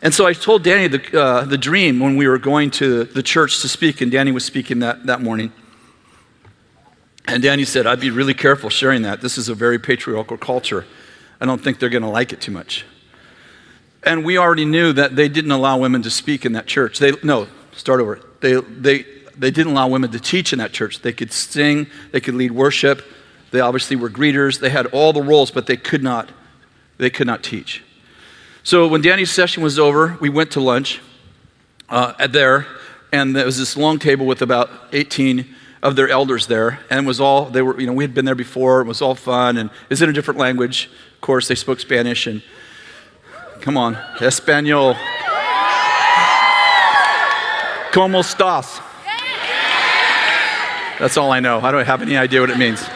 And so I told Danny the dream when we were going to the church to speak, and Danny was speaking that morning. And Danny said, I'd be really careful sharing that. This is a very patriarchal culture. I don't think they're going to like it too much. And we already knew that they didn't allow women to speak in that church. They didn't allow women to teach in that church. They could sing, they could lead worship. They obviously were greeters. They had all the roles, but they could not teach. So when Danny's session was over, we went to lunch there, and there was this long table with about 18 of their elders there, and we had been there before. It was all fun, and it's in a different language. Of course, they spoke Spanish, and come on, Español. ¿Cómo estás? That's all I know. I don't have any idea what it means. I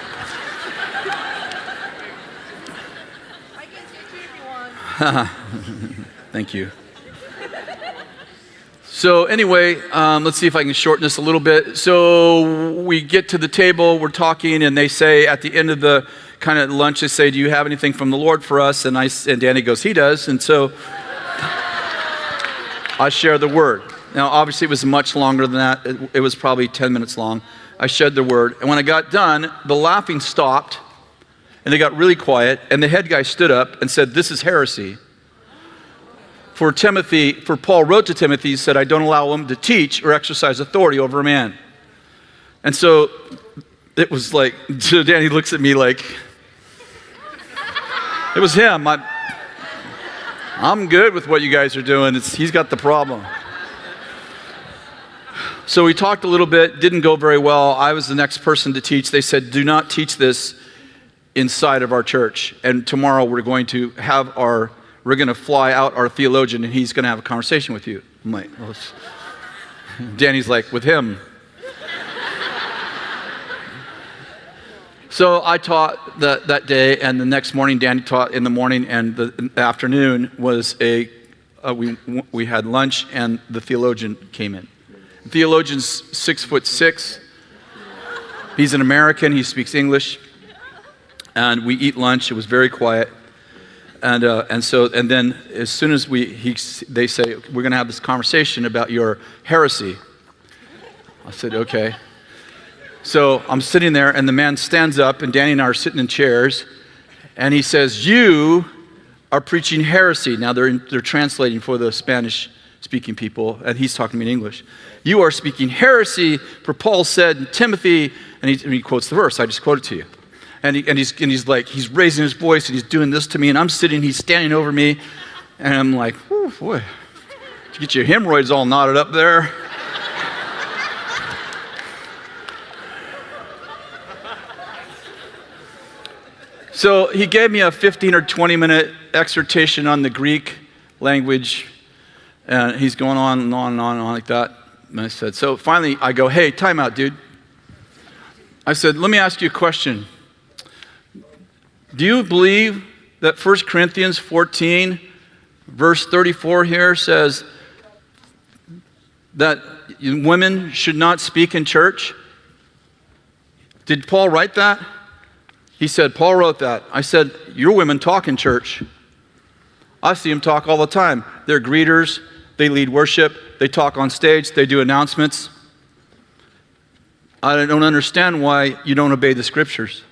can teach you if you want. Thank you. So anyway, let's see if I can shorten this a little bit. So we get to the table, we're talking, and they say at the end of the kind of lunch, they say, do you have anything from the Lord for us? And Danny goes, he does. And so I share the word. Now, obviously, it was much longer than that. It was probably 10 minutes long. I shared the word. And when I got done, the laughing stopped, and they got really quiet, and the head guy stood up and said, this is heresy. For Paul wrote to Timothy, he said, I don't allow him to teach or exercise authority over a man. And so it was like, so Danny looks at me like, it was him. I'm good with what you guys are doing. He's got the problem. So we talked a little bit, didn't go very well. I was the next person to teach. They said, do not teach this inside of our church. And tomorrow we're going to fly out our theologian, and he's going to have a conversation with you. I'm like, well, Danny's like, with him. So I taught that day, and the next morning Danny taught in the morning, and the afternoon was we had lunch, and the theologian came in. The theologian's 6'6". He's an American. He speaks English, and we eat lunch. It was very quiet. And then as soon as they say, we're going to have this conversation about your heresy. I said, okay. So I'm sitting there, and the man stands up, and Danny and I are sitting in chairs, and he says, you are preaching heresy. Now they're translating for the Spanish-speaking people, and he's talking to me in English. You are speaking heresy, for Paul said, Timothy, and he quotes the verse. I just quoted to you. And he's raising his voice, and he's doing this to me, and I'm sitting, he's standing over me, and I'm like, whew, boy, did you get your hemorrhoids all knotted up there? So he gave me a 15 or 20 minute exhortation on the Greek language, and he's going on and on and on and on like that. And I said, so finally I go, hey, time out, dude. I said, let me ask you a question. Do you believe that 1 Corinthians 14, verse 34 here says that women should not speak in church? Did Paul write that? He said, Paul wrote that. I said, your women talk in church. I see them talk all the time. They're greeters, they lead worship, they talk on stage, they do announcements. I don't understand why you don't obey the scriptures.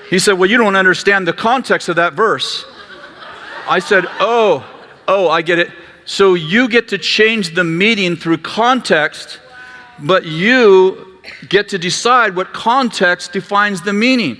He said, well, you don't understand the context of that verse. I said, oh, I get it. So you get to change the meaning through context, but you get to decide what context defines the meaning.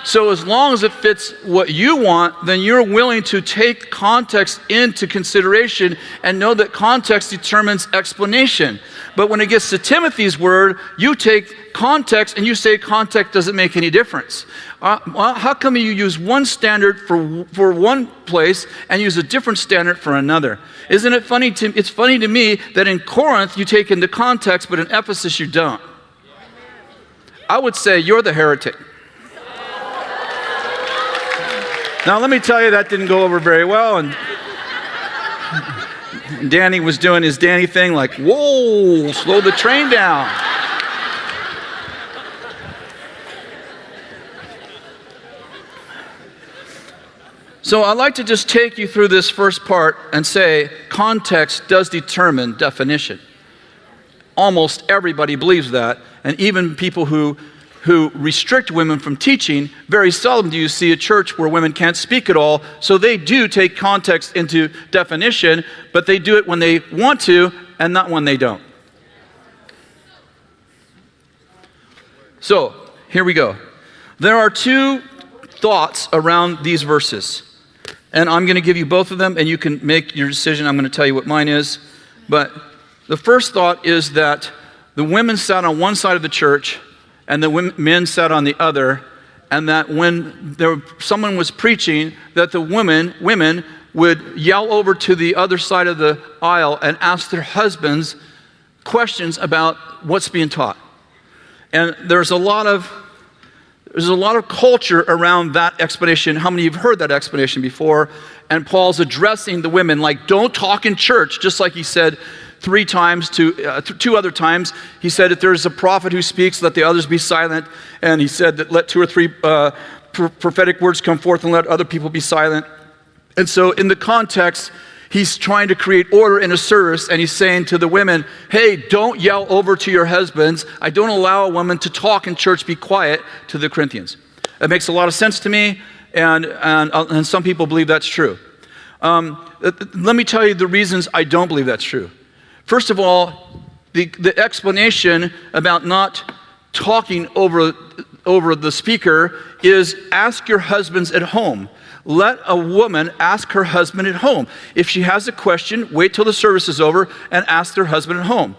So as long as it fits what you want, then you're willing to take context into consideration and know that context determines explanation. But when it gets to Timothy's word, you take context and you say context doesn't make any difference. Well, how come you use one standard for one place and use a different standard for another? Isn't it funny? It's funny to me that in Corinth you take into context, but in Ephesus you don't. I would say you're the heretic. Now, let me tell you, that didn't go over very well, and Danny was doing his Danny thing like, whoa, slow the train down. So I'd like to just take you through this first part and say context does determine definition. Almost everybody believes that, and even people who restrict women from teaching, very seldom do you see a church where women can't speak at all. So they do take context into definition, but they do it when they want to and not when they don't. So here we go. There are two thoughts around these verses, and I'm going to give you both of them, and you can make your decision. I'm going to tell you what mine is. But the first thought is that the women sat on one side of the church and the men sat on the other, and that when someone was preaching, that the women would yell over to the other side of the aisle and ask their husbands questions about what's being taught. And there's a lot of culture around that explanation. How many of you have heard that explanation before? And Paul's addressing the women like, don't talk in church, just like he said 3 times to 2 other times. He said, if there's a prophet who speaks, let the others be silent. And he said that let 2 or 3 prophetic words come forth and let other people be silent. And so in the context, he's trying to create order in a service, and he's saying to the women, hey, don't yell over to your husbands. I don't allow a woman to talk in church. Be quiet, to the Corinthians. That makes a lot of sense to me, and some people believe that's true. Let me tell you the reasons I don't believe that's true. First of all, the explanation about not talking over the speaker is ask your husbands at home. Let a woman ask her husband at home. If she has a question, wait till the service is over and ask their husband at home.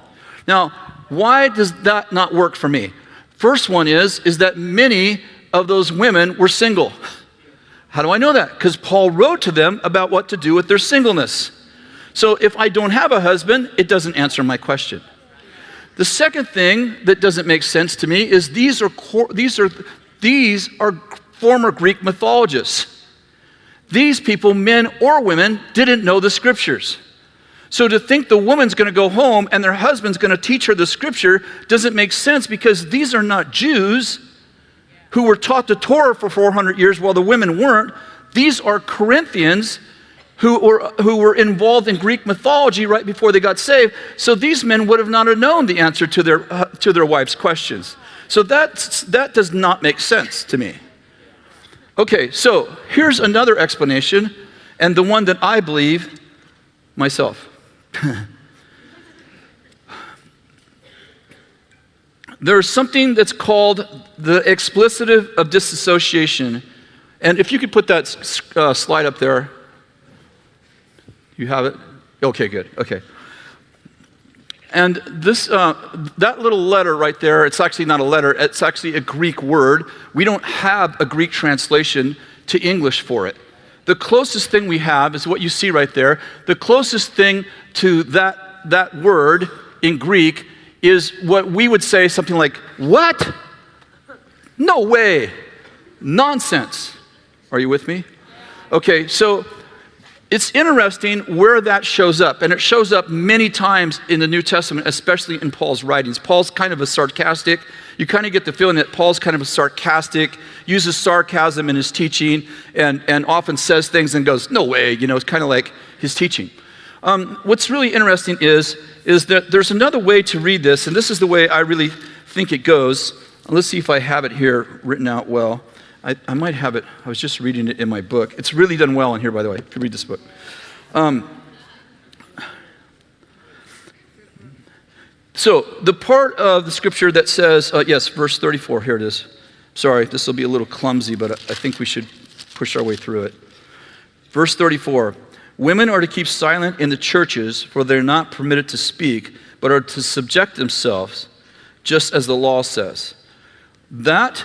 Now, why does that not work for me? First one is that many of those women were single. How do I know that? Because Paul wrote to them about what to do with their singleness. So if I don't have a husband, it doesn't answer my question. The second thing that doesn't make sense to me is these are former Greek mythologists. These people, men or women, didn't know the scriptures. So to think the woman's going to go home and their husband's going to teach her the scripture doesn't make sense, because these are not Jews who were taught the Torah for 400 years while the women weren't. These are Corinthians who were involved in Greek mythology right before they got saved. So these men would have not have known the answer to their wives' questions. So that does not make sense to me. Okay, so here's another explanation, and the one that I believe myself. There's something that's called the explicitive of disassociation. And if you could put that slide up there. You have it? Okay, good. Okay. And this, that little letter right there, it's actually not a letter, it's actually a Greek word. We don't have a Greek translation to English for it. The closest thing we have is what you see right there. The closest thing to that word in Greek is what we would say something like, what? No way. Nonsense. Are you with me? Okay, so it's interesting where that shows up, and it shows up many times in the New Testament, especially in Paul's writings. Paul's kind of a sarcastic. You kind of get the feeling that Paul's kind of a sarcastic, uses sarcasm in his teaching, and often says things and goes, no way, it's kind of like his teaching. What's really interesting is that there's another way to read this, and this is the way I really think it goes. Let's see if I have it here written out well. I might have it. I was just reading it in my book. It's really done well in here, by the way, if you read this book. So the part of the scripture that says, yes, verse 34, here it is. Sorry, this will be a little clumsy, but I think we should push our way through it. Verse 34, women are to keep silent in the churches, for they're not permitted to speak, but are to subject themselves, just as the law says. That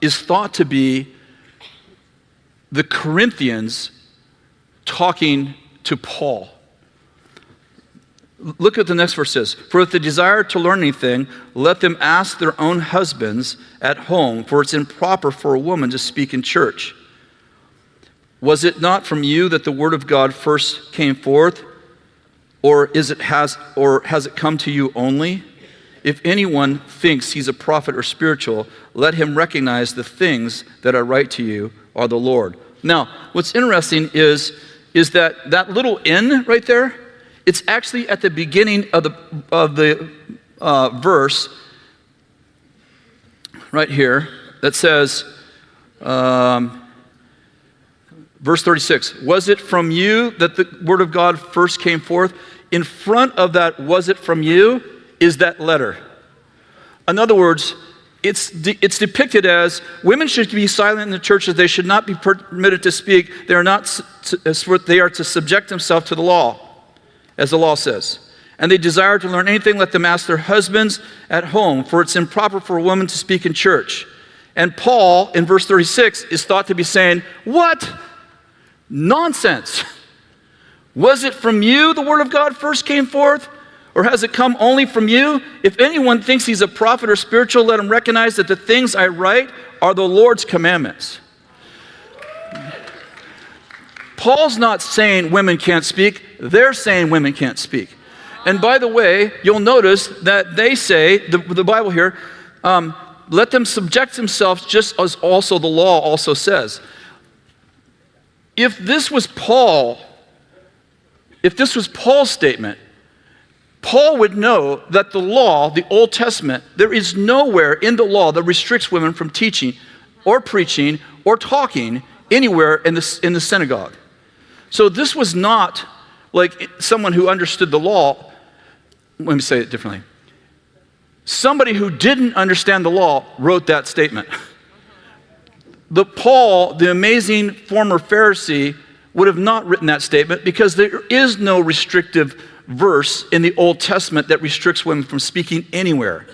is thought to be the Corinthians talking to Paul. Look at the next verse says, for if they desire to learn anything, let them ask their own husbands at home, for it's improper for a woman to speak in church. Was it not from you that the word of God first came forth, or has it come to you only? If anyone thinks he's a prophet or spiritual, let him recognize the things that I write to you are the Lord. Now, what's interesting is that little "in" right there, it's actually at the beginning of the verse right here that says, verse 36, was it from you that the word of God first came forth? In front of that, was it from you, is that letter. In other words, it's depicted as women should be silent in the churches. They should not be permitted to speak. They are to subject themselves to the law, as the law says. And they desire to learn anything, let them ask their husbands at home, for it's improper for a woman to speak in church. And Paul, in verse 36, is thought to be saying, what? Nonsense. Was it from you the word of God first came forth? Or has it come only from you? If anyone thinks he's a prophet or spiritual, let him recognize that the things I write are the Lord's commandments. Paul's not saying women can't speak. They're saying women can't speak. And by the way, you'll notice that they say, the Bible here, let them subject themselves just as also the law also says. If this was Paul's statement, Paul would know that the law, the Old Testament, there is nowhere in the law that restricts women from teaching or preaching or talking anywhere in the synagogue. So this was not like someone who understood the law. Let me say it differently. Somebody who didn't understand the law wrote that statement. Paul, the amazing former Pharisee, would have not written that statement because there is no restrictive verse in the Old Testament that restricts women from speaking anywhere.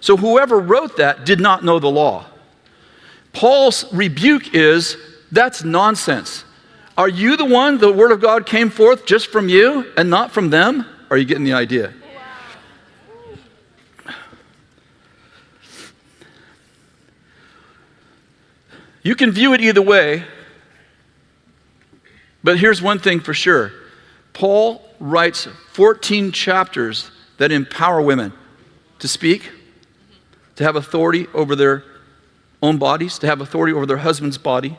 So whoever wrote that did not know the law. Paul's rebuke is, that's nonsense. Are you the one, the word of God came forth just from you and not from them? Are you getting the idea? You can view it either way, but here's one thing for sure. Paul writes 14 chapters that empower women to speak, to have authority over their own bodies, to have authority over their husband's body,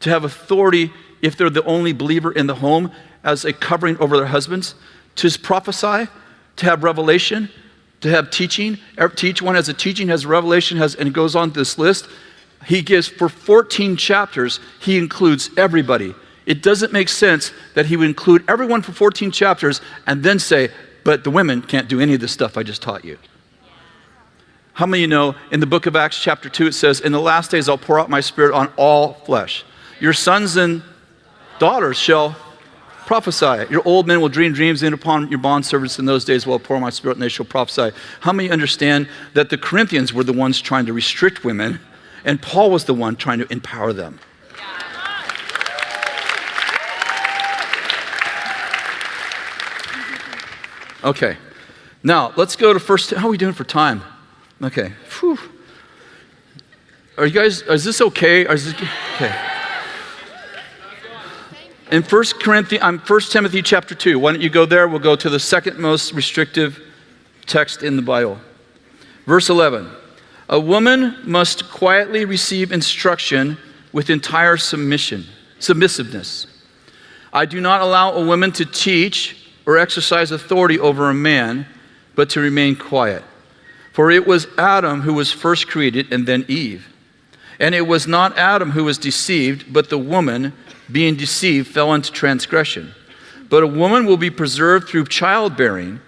to have authority if they're the only believer in the home as a covering over their husbands, to prophesy, to have revelation, to have teaching. Each one has a teaching, has a revelation, and it goes on this list. He gives, for 14 chapters, he includes everybody. It doesn't make sense that he would include everyone for 14 chapters and then say, but the women can't do any of the stuff I just taught you. How many of you know in the book of Acts chapter 2 it says, in the last days I'll pour out my spirit on all flesh. Your sons and daughters shall prophesy. Your old men will dream dreams, and upon your bondservants in those days will I pour my spirit and they shall prophesy. How many understand that the Corinthians were the ones trying to restrict women and Paul was the one trying to empower them? Okay, now let's go to first. How are we doing for time? Okay. Whew. Are you guys? Is this okay? Okay. In 1 Timothy chapter 2. Why don't you go there? We'll go to the second most restrictive text in the Bible. Verse 11. A woman must quietly receive instruction with entire submissiveness. I do not allow a woman to teach or exercise authority over a man, but to remain quiet. For it was Adam who was first created, and then Eve. And it was not Adam who was deceived, but the woman, being deceived, fell into transgression. But a woman will be preserved through childbearing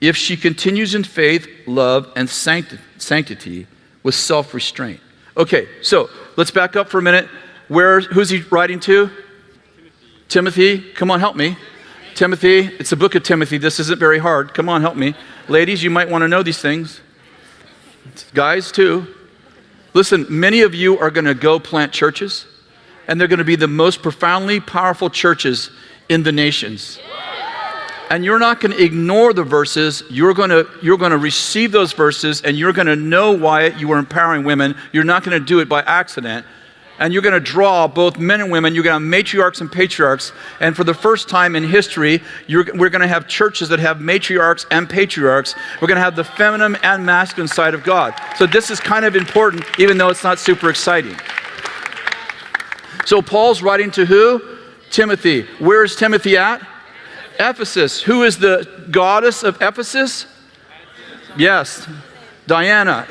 if she continues in faith, love, and sanctity with self-restraint. Okay, so let's back up for a minute. Who's he writing to? Timothy. Come on, help me. Timothy, it's the book of Timothy. This isn't very hard. Come on, help me. Ladies, you might want to know these things. Guys, too. Listen, many of you are going to go plant churches, and they're going to be the most profoundly powerful churches in the nations. And you're not going to ignore the verses. You're going to receive those verses, and you're going to know why you are empowering women. You're not going to do it by accident. And you're going to draw both men and women. You're going to have matriarchs and patriarchs. And for the first time in history, we're going to have churches that have matriarchs and patriarchs. We're going to have the feminine and masculine side of God. So this is kind of important, even though it's not super exciting. So Paul's writing to who? Timothy. Where is Timothy at? Ephesus. Who is the goddess of Ephesus? Yes, Diana.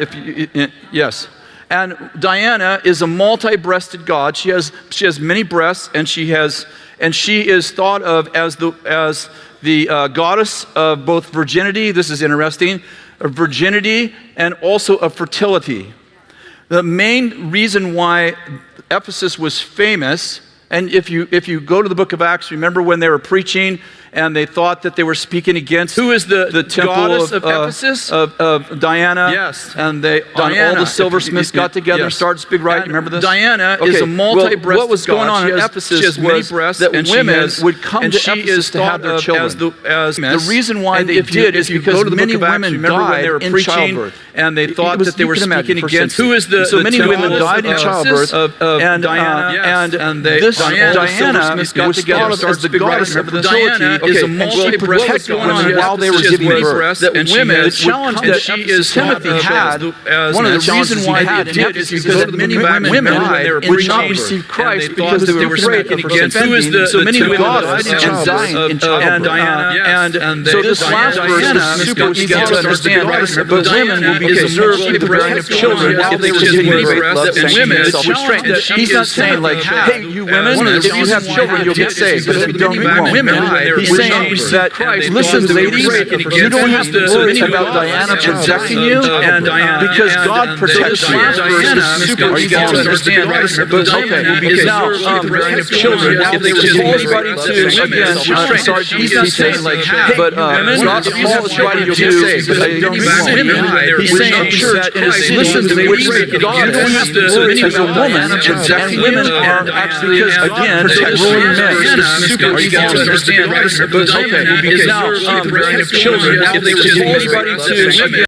Yes. And Diana is a multi-breasted god. She has many breasts, and she is thought of as the goddess of both virginity. This is interesting, of virginity and also of fertility. The main reason why Ephesus was famous, and if you go to the book of Acts, remember when they were preaching and they thought that they were speaking against who is the temple goddess of Ephesus of Diana? Yes, and all the silversmiths got together and started to speak. Right, you remember this? Diana is a multi-breasted. What was going on in Ephesus was that women would come to Ephesus to have their children. The reason why they did is because many women died in childbirth, and they thought that they were speaking against who is the so many women died in childbirth and Diana, and this Diana was thought of as the goddess of fertility. Is a multi-breasted women while they were giving birth. That women, the challenge that Timothy had, one of the reasons why they did is because many women died would not receive Christ because they were afraid of offending so many women died and dying in childbirth. And so this last verse is super easy to understand, but women will be preserved in the bearing of children while they were giving birth. And women, self-restraint. He's not saying like, hey, you women, if you have children, you'll get saved. But if you don't, you won't. He's saying that, listen, ladies, you don't have to worry about Diana protecting you, because God protects you. Super easy to understand. But okay, now, children, if they were writing to, again, sorry, he's not saying like, but not Paul is writing to, he's saying, church, listen, ladies, God don't have to worry as a woman, and women are actually, because again, ruling men. Super easy to understand. But okay, now, children, if they were writing to, again,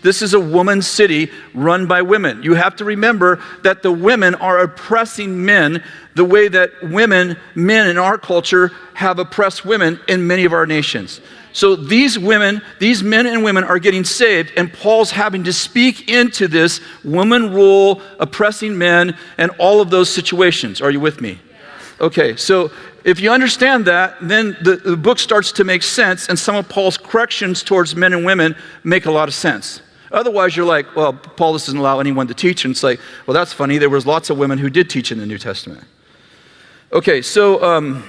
this is a woman's city run by women. You have to remember that the women are oppressing men the way that men in our culture have oppressed women in many of our nations. So these men and women are getting saved, and Paul's having to speak into this woman rule, oppressing men, and all of those situations. Are you with me? Okay, so if you understand that, then the book starts to make sense, and some of Paul's corrections towards men and women make a lot of sense. Otherwise, you're like, well, Paul doesn't allow anyone to teach, and it's like, well, that's funny. There was lots of women who did teach in the New Testament. Okay, so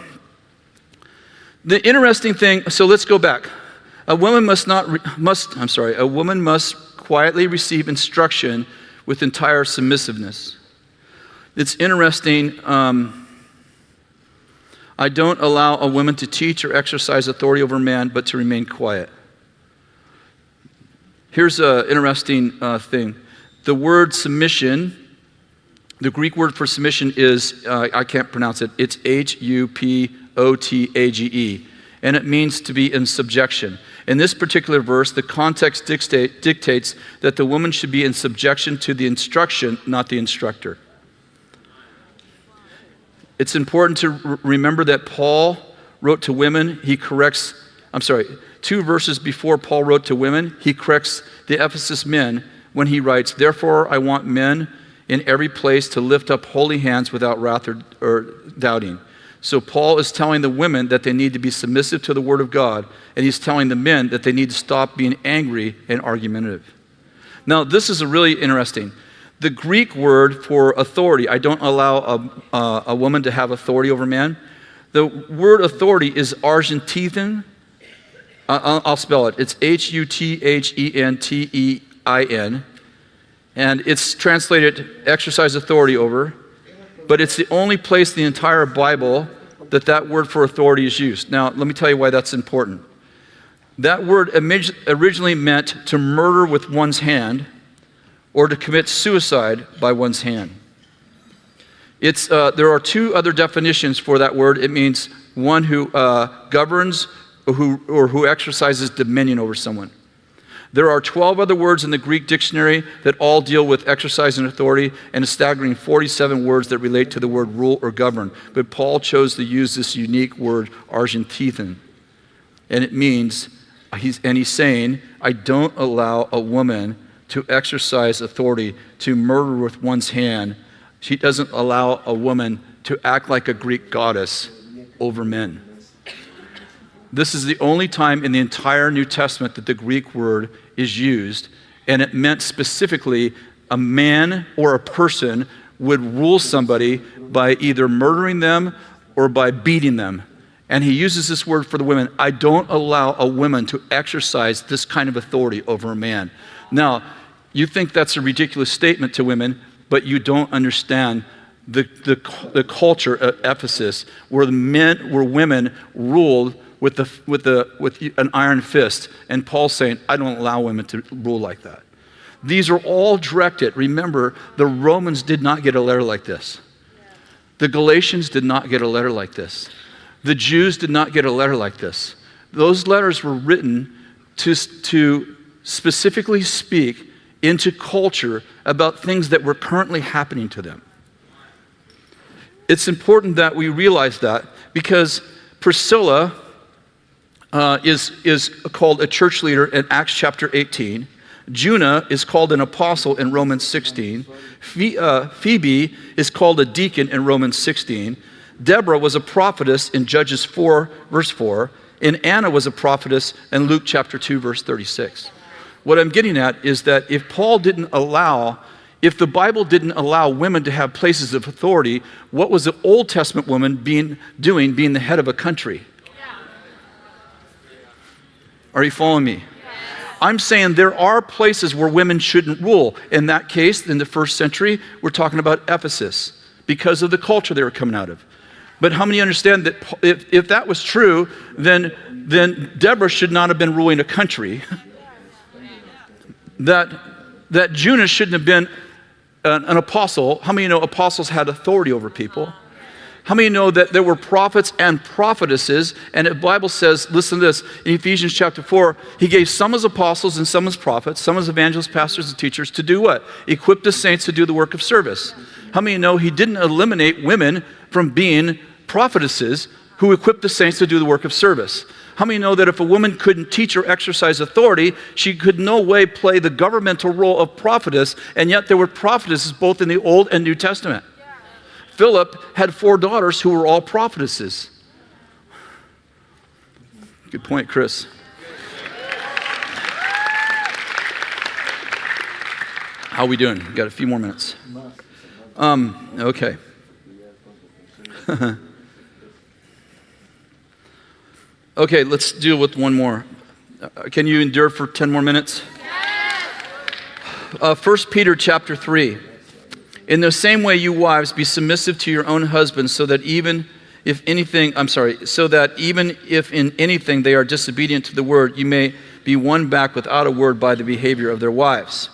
the interesting thing. So let's go back. A woman must quietly receive instruction with entire submissiveness. It's interesting. I don't allow a woman to teach or exercise authority over man, but to remain quiet. Here's an interesting thing. The word submission, the Greek word for submission is, I can't pronounce it, it's Hupotage, and it means to be in subjection. In this particular verse, the context dictates that the woman should be in subjection to the instruction, not the instructor. It's important to remember that Paul wrote to women. 2 verses before Paul wrote to women, he corrects the Ephesus men when he writes, "Therefore I want men in every place to lift up holy hands without wrath or doubting." So Paul is telling the women that they need to be submissive to the word of God, and he's telling the men that they need to stop being angry and argumentative. Now, this is really interesting. The Greek word for authority, I don't allow a woman to have authority over man. The word authority is Argentein. I'll spell it. It's Huthentein, and it's translated exercise authority over. But it's the only place in the entire Bible that word for authority is used. Now, let me tell you why that's important. That word originally meant to murder with one's hand or to commit suicide by one's hand. There are 2 other definitions for that word. It means one who governs or who exercises dominion over someone. There are 12 other words in the Greek dictionary that all deal with exercising authority, and a staggering 47 words that relate to the word rule or govern. But Paul chose to use this unique word, Argentein. And it means, he's saying, I don't allow a woman to exercise authority, to murder with one's hand. She doesn't allow a woman to act like a Greek goddess over men. This is the only time in the entire New Testament that the Greek word is used, and it meant specifically a man or a person would rule somebody by either murdering them or by beating them. And he uses this word for the women. I don't allow a woman to exercise this kind of authority over a man. Now, you think that's a ridiculous statement to women, but you don't understand the culture at Ephesus where women ruled with an iron fist, and Paul's saying, I don't allow women to rule like that. These are all directed. Remember, the Romans did not get a letter like this. The Galatians did not get a letter like this. The Jews did not get a letter like this. Those letters were written to specifically speak into culture about things that were currently happening to them. It's important that we realize that, because Priscilla is called a church leader in Acts chapter 18. Junna is called an apostle in Romans 16. Phoebe is called a deacon in Romans 16. Deborah was a prophetess in Judges 4, verse 4. And Anna was a prophetess in Luke chapter 2, verse 36. What I'm getting at is that if the Bible didn't allow women to have places of authority, what was the Old Testament woman being the head of a country? Are you following me? I'm saying there are places where women shouldn't rule. In that case, in the first century, we're talking about Ephesus because of the culture they were coming out of. But how many understand that if that was true, then Deborah should not have been ruling a country? that Junna shouldn't have been an apostle. How many know apostles had authority over people? How many know that there were prophets and prophetesses? And the Bible says, listen to this, in Ephesians chapter 4, he gave some as apostles and some as prophets, some as evangelists, pastors, and teachers to do what? Equip the saints to do the work of service. How many know he didn't eliminate women from being prophetesses who equipped the saints to do the work of service? How many know that if a woman couldn't teach or exercise authority, she could no way play the governmental role of prophetess, and yet there were prophetesses both in the Old and New Testament? Philip had 4 daughters who were all prophetesses. Good point, Chris. How are we doing? Got a few more minutes. Okay. Okay, let's deal with one more. Can you endure for 10 more minutes? 1 Peter chapter 3. In the same way, you wives, be submissive to your own husbands, so that even if in anything they are disobedient to the word, you may be won back without a word by the behavior of their wives,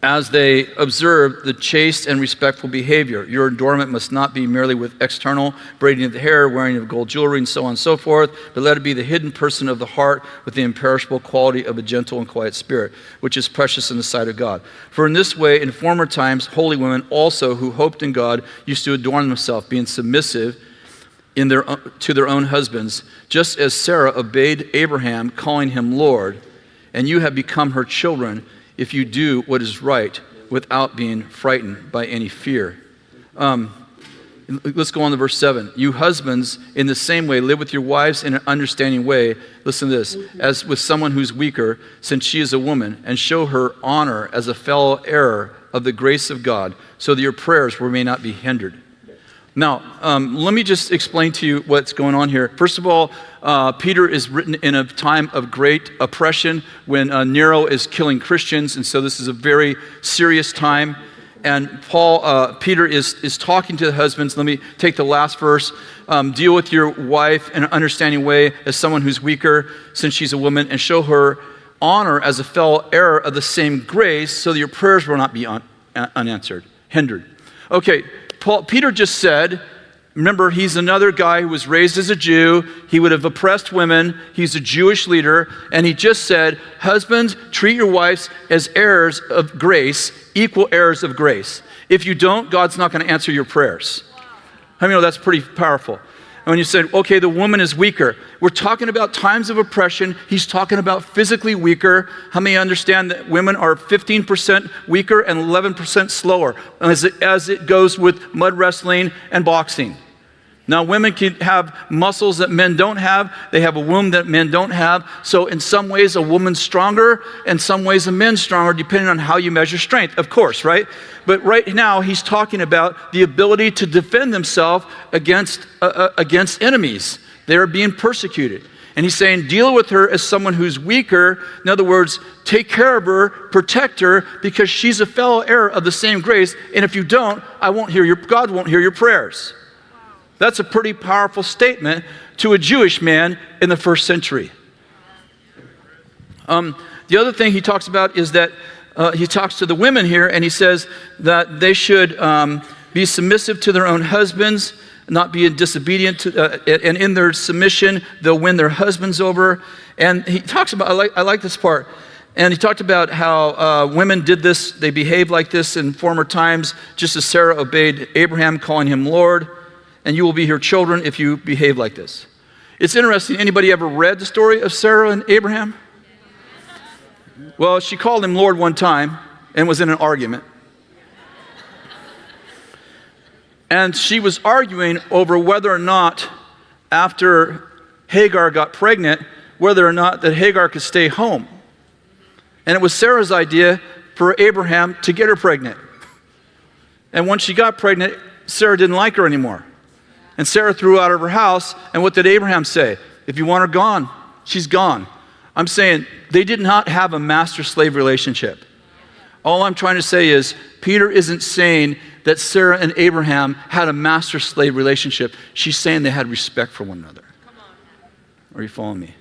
as they observe the chaste and respectful behavior. Your adornment must not be merely with external braiding of the hair, wearing of gold jewelry, and so on and so forth, but let it be the hidden person of the heart with the imperishable quality of a gentle and quiet spirit, which is precious in the sight of God. For in this way, in former times, holy women also who hoped in God used to adorn themselves, being submissive to their own husbands, just as Sarah obeyed Abraham, calling him Lord, and you have become her children if you do what is right without being frightened by any fear. Let's go on to verse 7. You husbands, in the same way, live with your wives in an understanding way. Listen to this. As with someone who's weaker, since she is a woman, and show her honor as a fellow heir of the grace of God, so that your prayers may not be hindered. Now, let me just explain to you what's going on here. First of all, Peter is written in a time of great oppression when Nero is killing Christians, and so this is a very serious time. And Peter is talking to the husbands. Let me take the last verse. Deal with your wife in an understanding way as someone who's weaker, since she's a woman, and show her honor as a fellow heir of the same grace, so that your prayers will not be unanswered, hindered. Okay, Peter just said, remember, he's another guy who was raised as a Jew. He would have oppressed women. He's a Jewish leader. And he just said, husbands, treat your wives as heirs of grace, equal heirs of grace. If you don't, God's not going to answer your prayers. How many know that's pretty powerful? And when you said, okay, the woman is weaker, we're talking about times of oppression. He's talking about physically weaker. How many understand that women are 15% weaker and 11% slower as it goes with mud wrestling and boxing? Now, women can have muscles that men don't have. They have a womb that men don't have. So in some ways, a woman's stronger, and some ways a man's stronger, depending on how you measure strength, of course, right? But right now, he's talking about the ability to defend themselves against enemies. They're being persecuted. And he's saying, deal with her as someone who's weaker. In other words, take care of her, protect her, because she's a fellow heir of the same grace. And if you don't, God won't hear your prayers. That's a pretty powerful statement to a Jewish man in the first century. The other thing he talks about is that he talks to the women here, and he says that they should be submissive to their own husbands, not be disobedient, and in their submission, they'll win their husbands over. And he talks about, I like this part, and he talked about how women did this, they behaved like this in former times, just as Sarah obeyed Abraham, calling him Lord. And you will be her children if you behave like this. It's interesting. Anybody ever read the story of Sarah and Abraham? Well, she called him Lord one time and was in an argument. And she was arguing over whether or not, after Hagar got pregnant, whether or not that Hagar could stay home. And it was Sarah's idea for Abraham to get her pregnant. And once she got pregnant, Sarah didn't like her anymore. And Sarah threw her out of her house, and what did Abraham say? If you want her gone, she's gone. I'm saying they did not have a master-slave relationship. All I'm trying to say is Peter isn't saying that Sarah and Abraham had a master-slave relationship. She's saying they had respect for one another. Are you following me?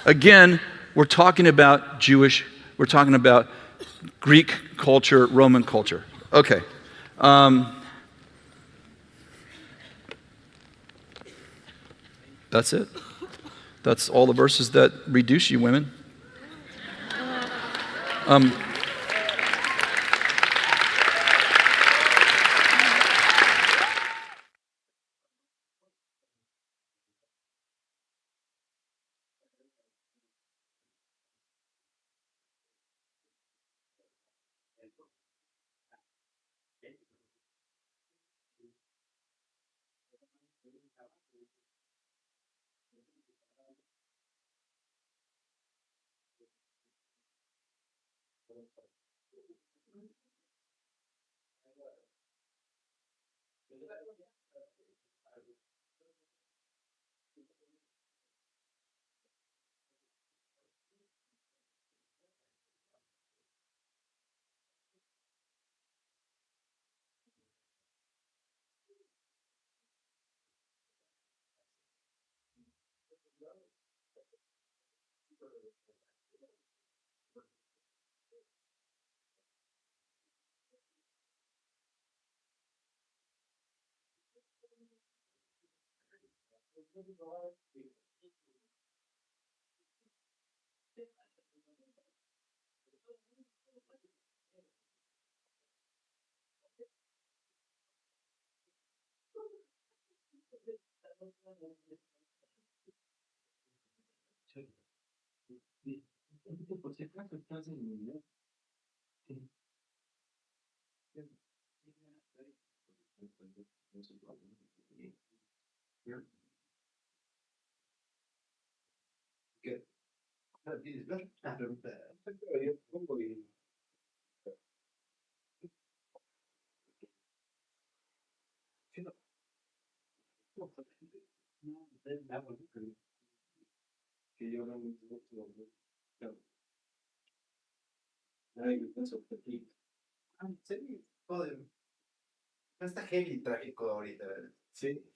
Again, we're talking about we're talking about Greek culture, Roman culture. Okay. That's it. That's all the verses that reduce you, women. No está heavy tráfico ahorita, ¿verdad? Sí.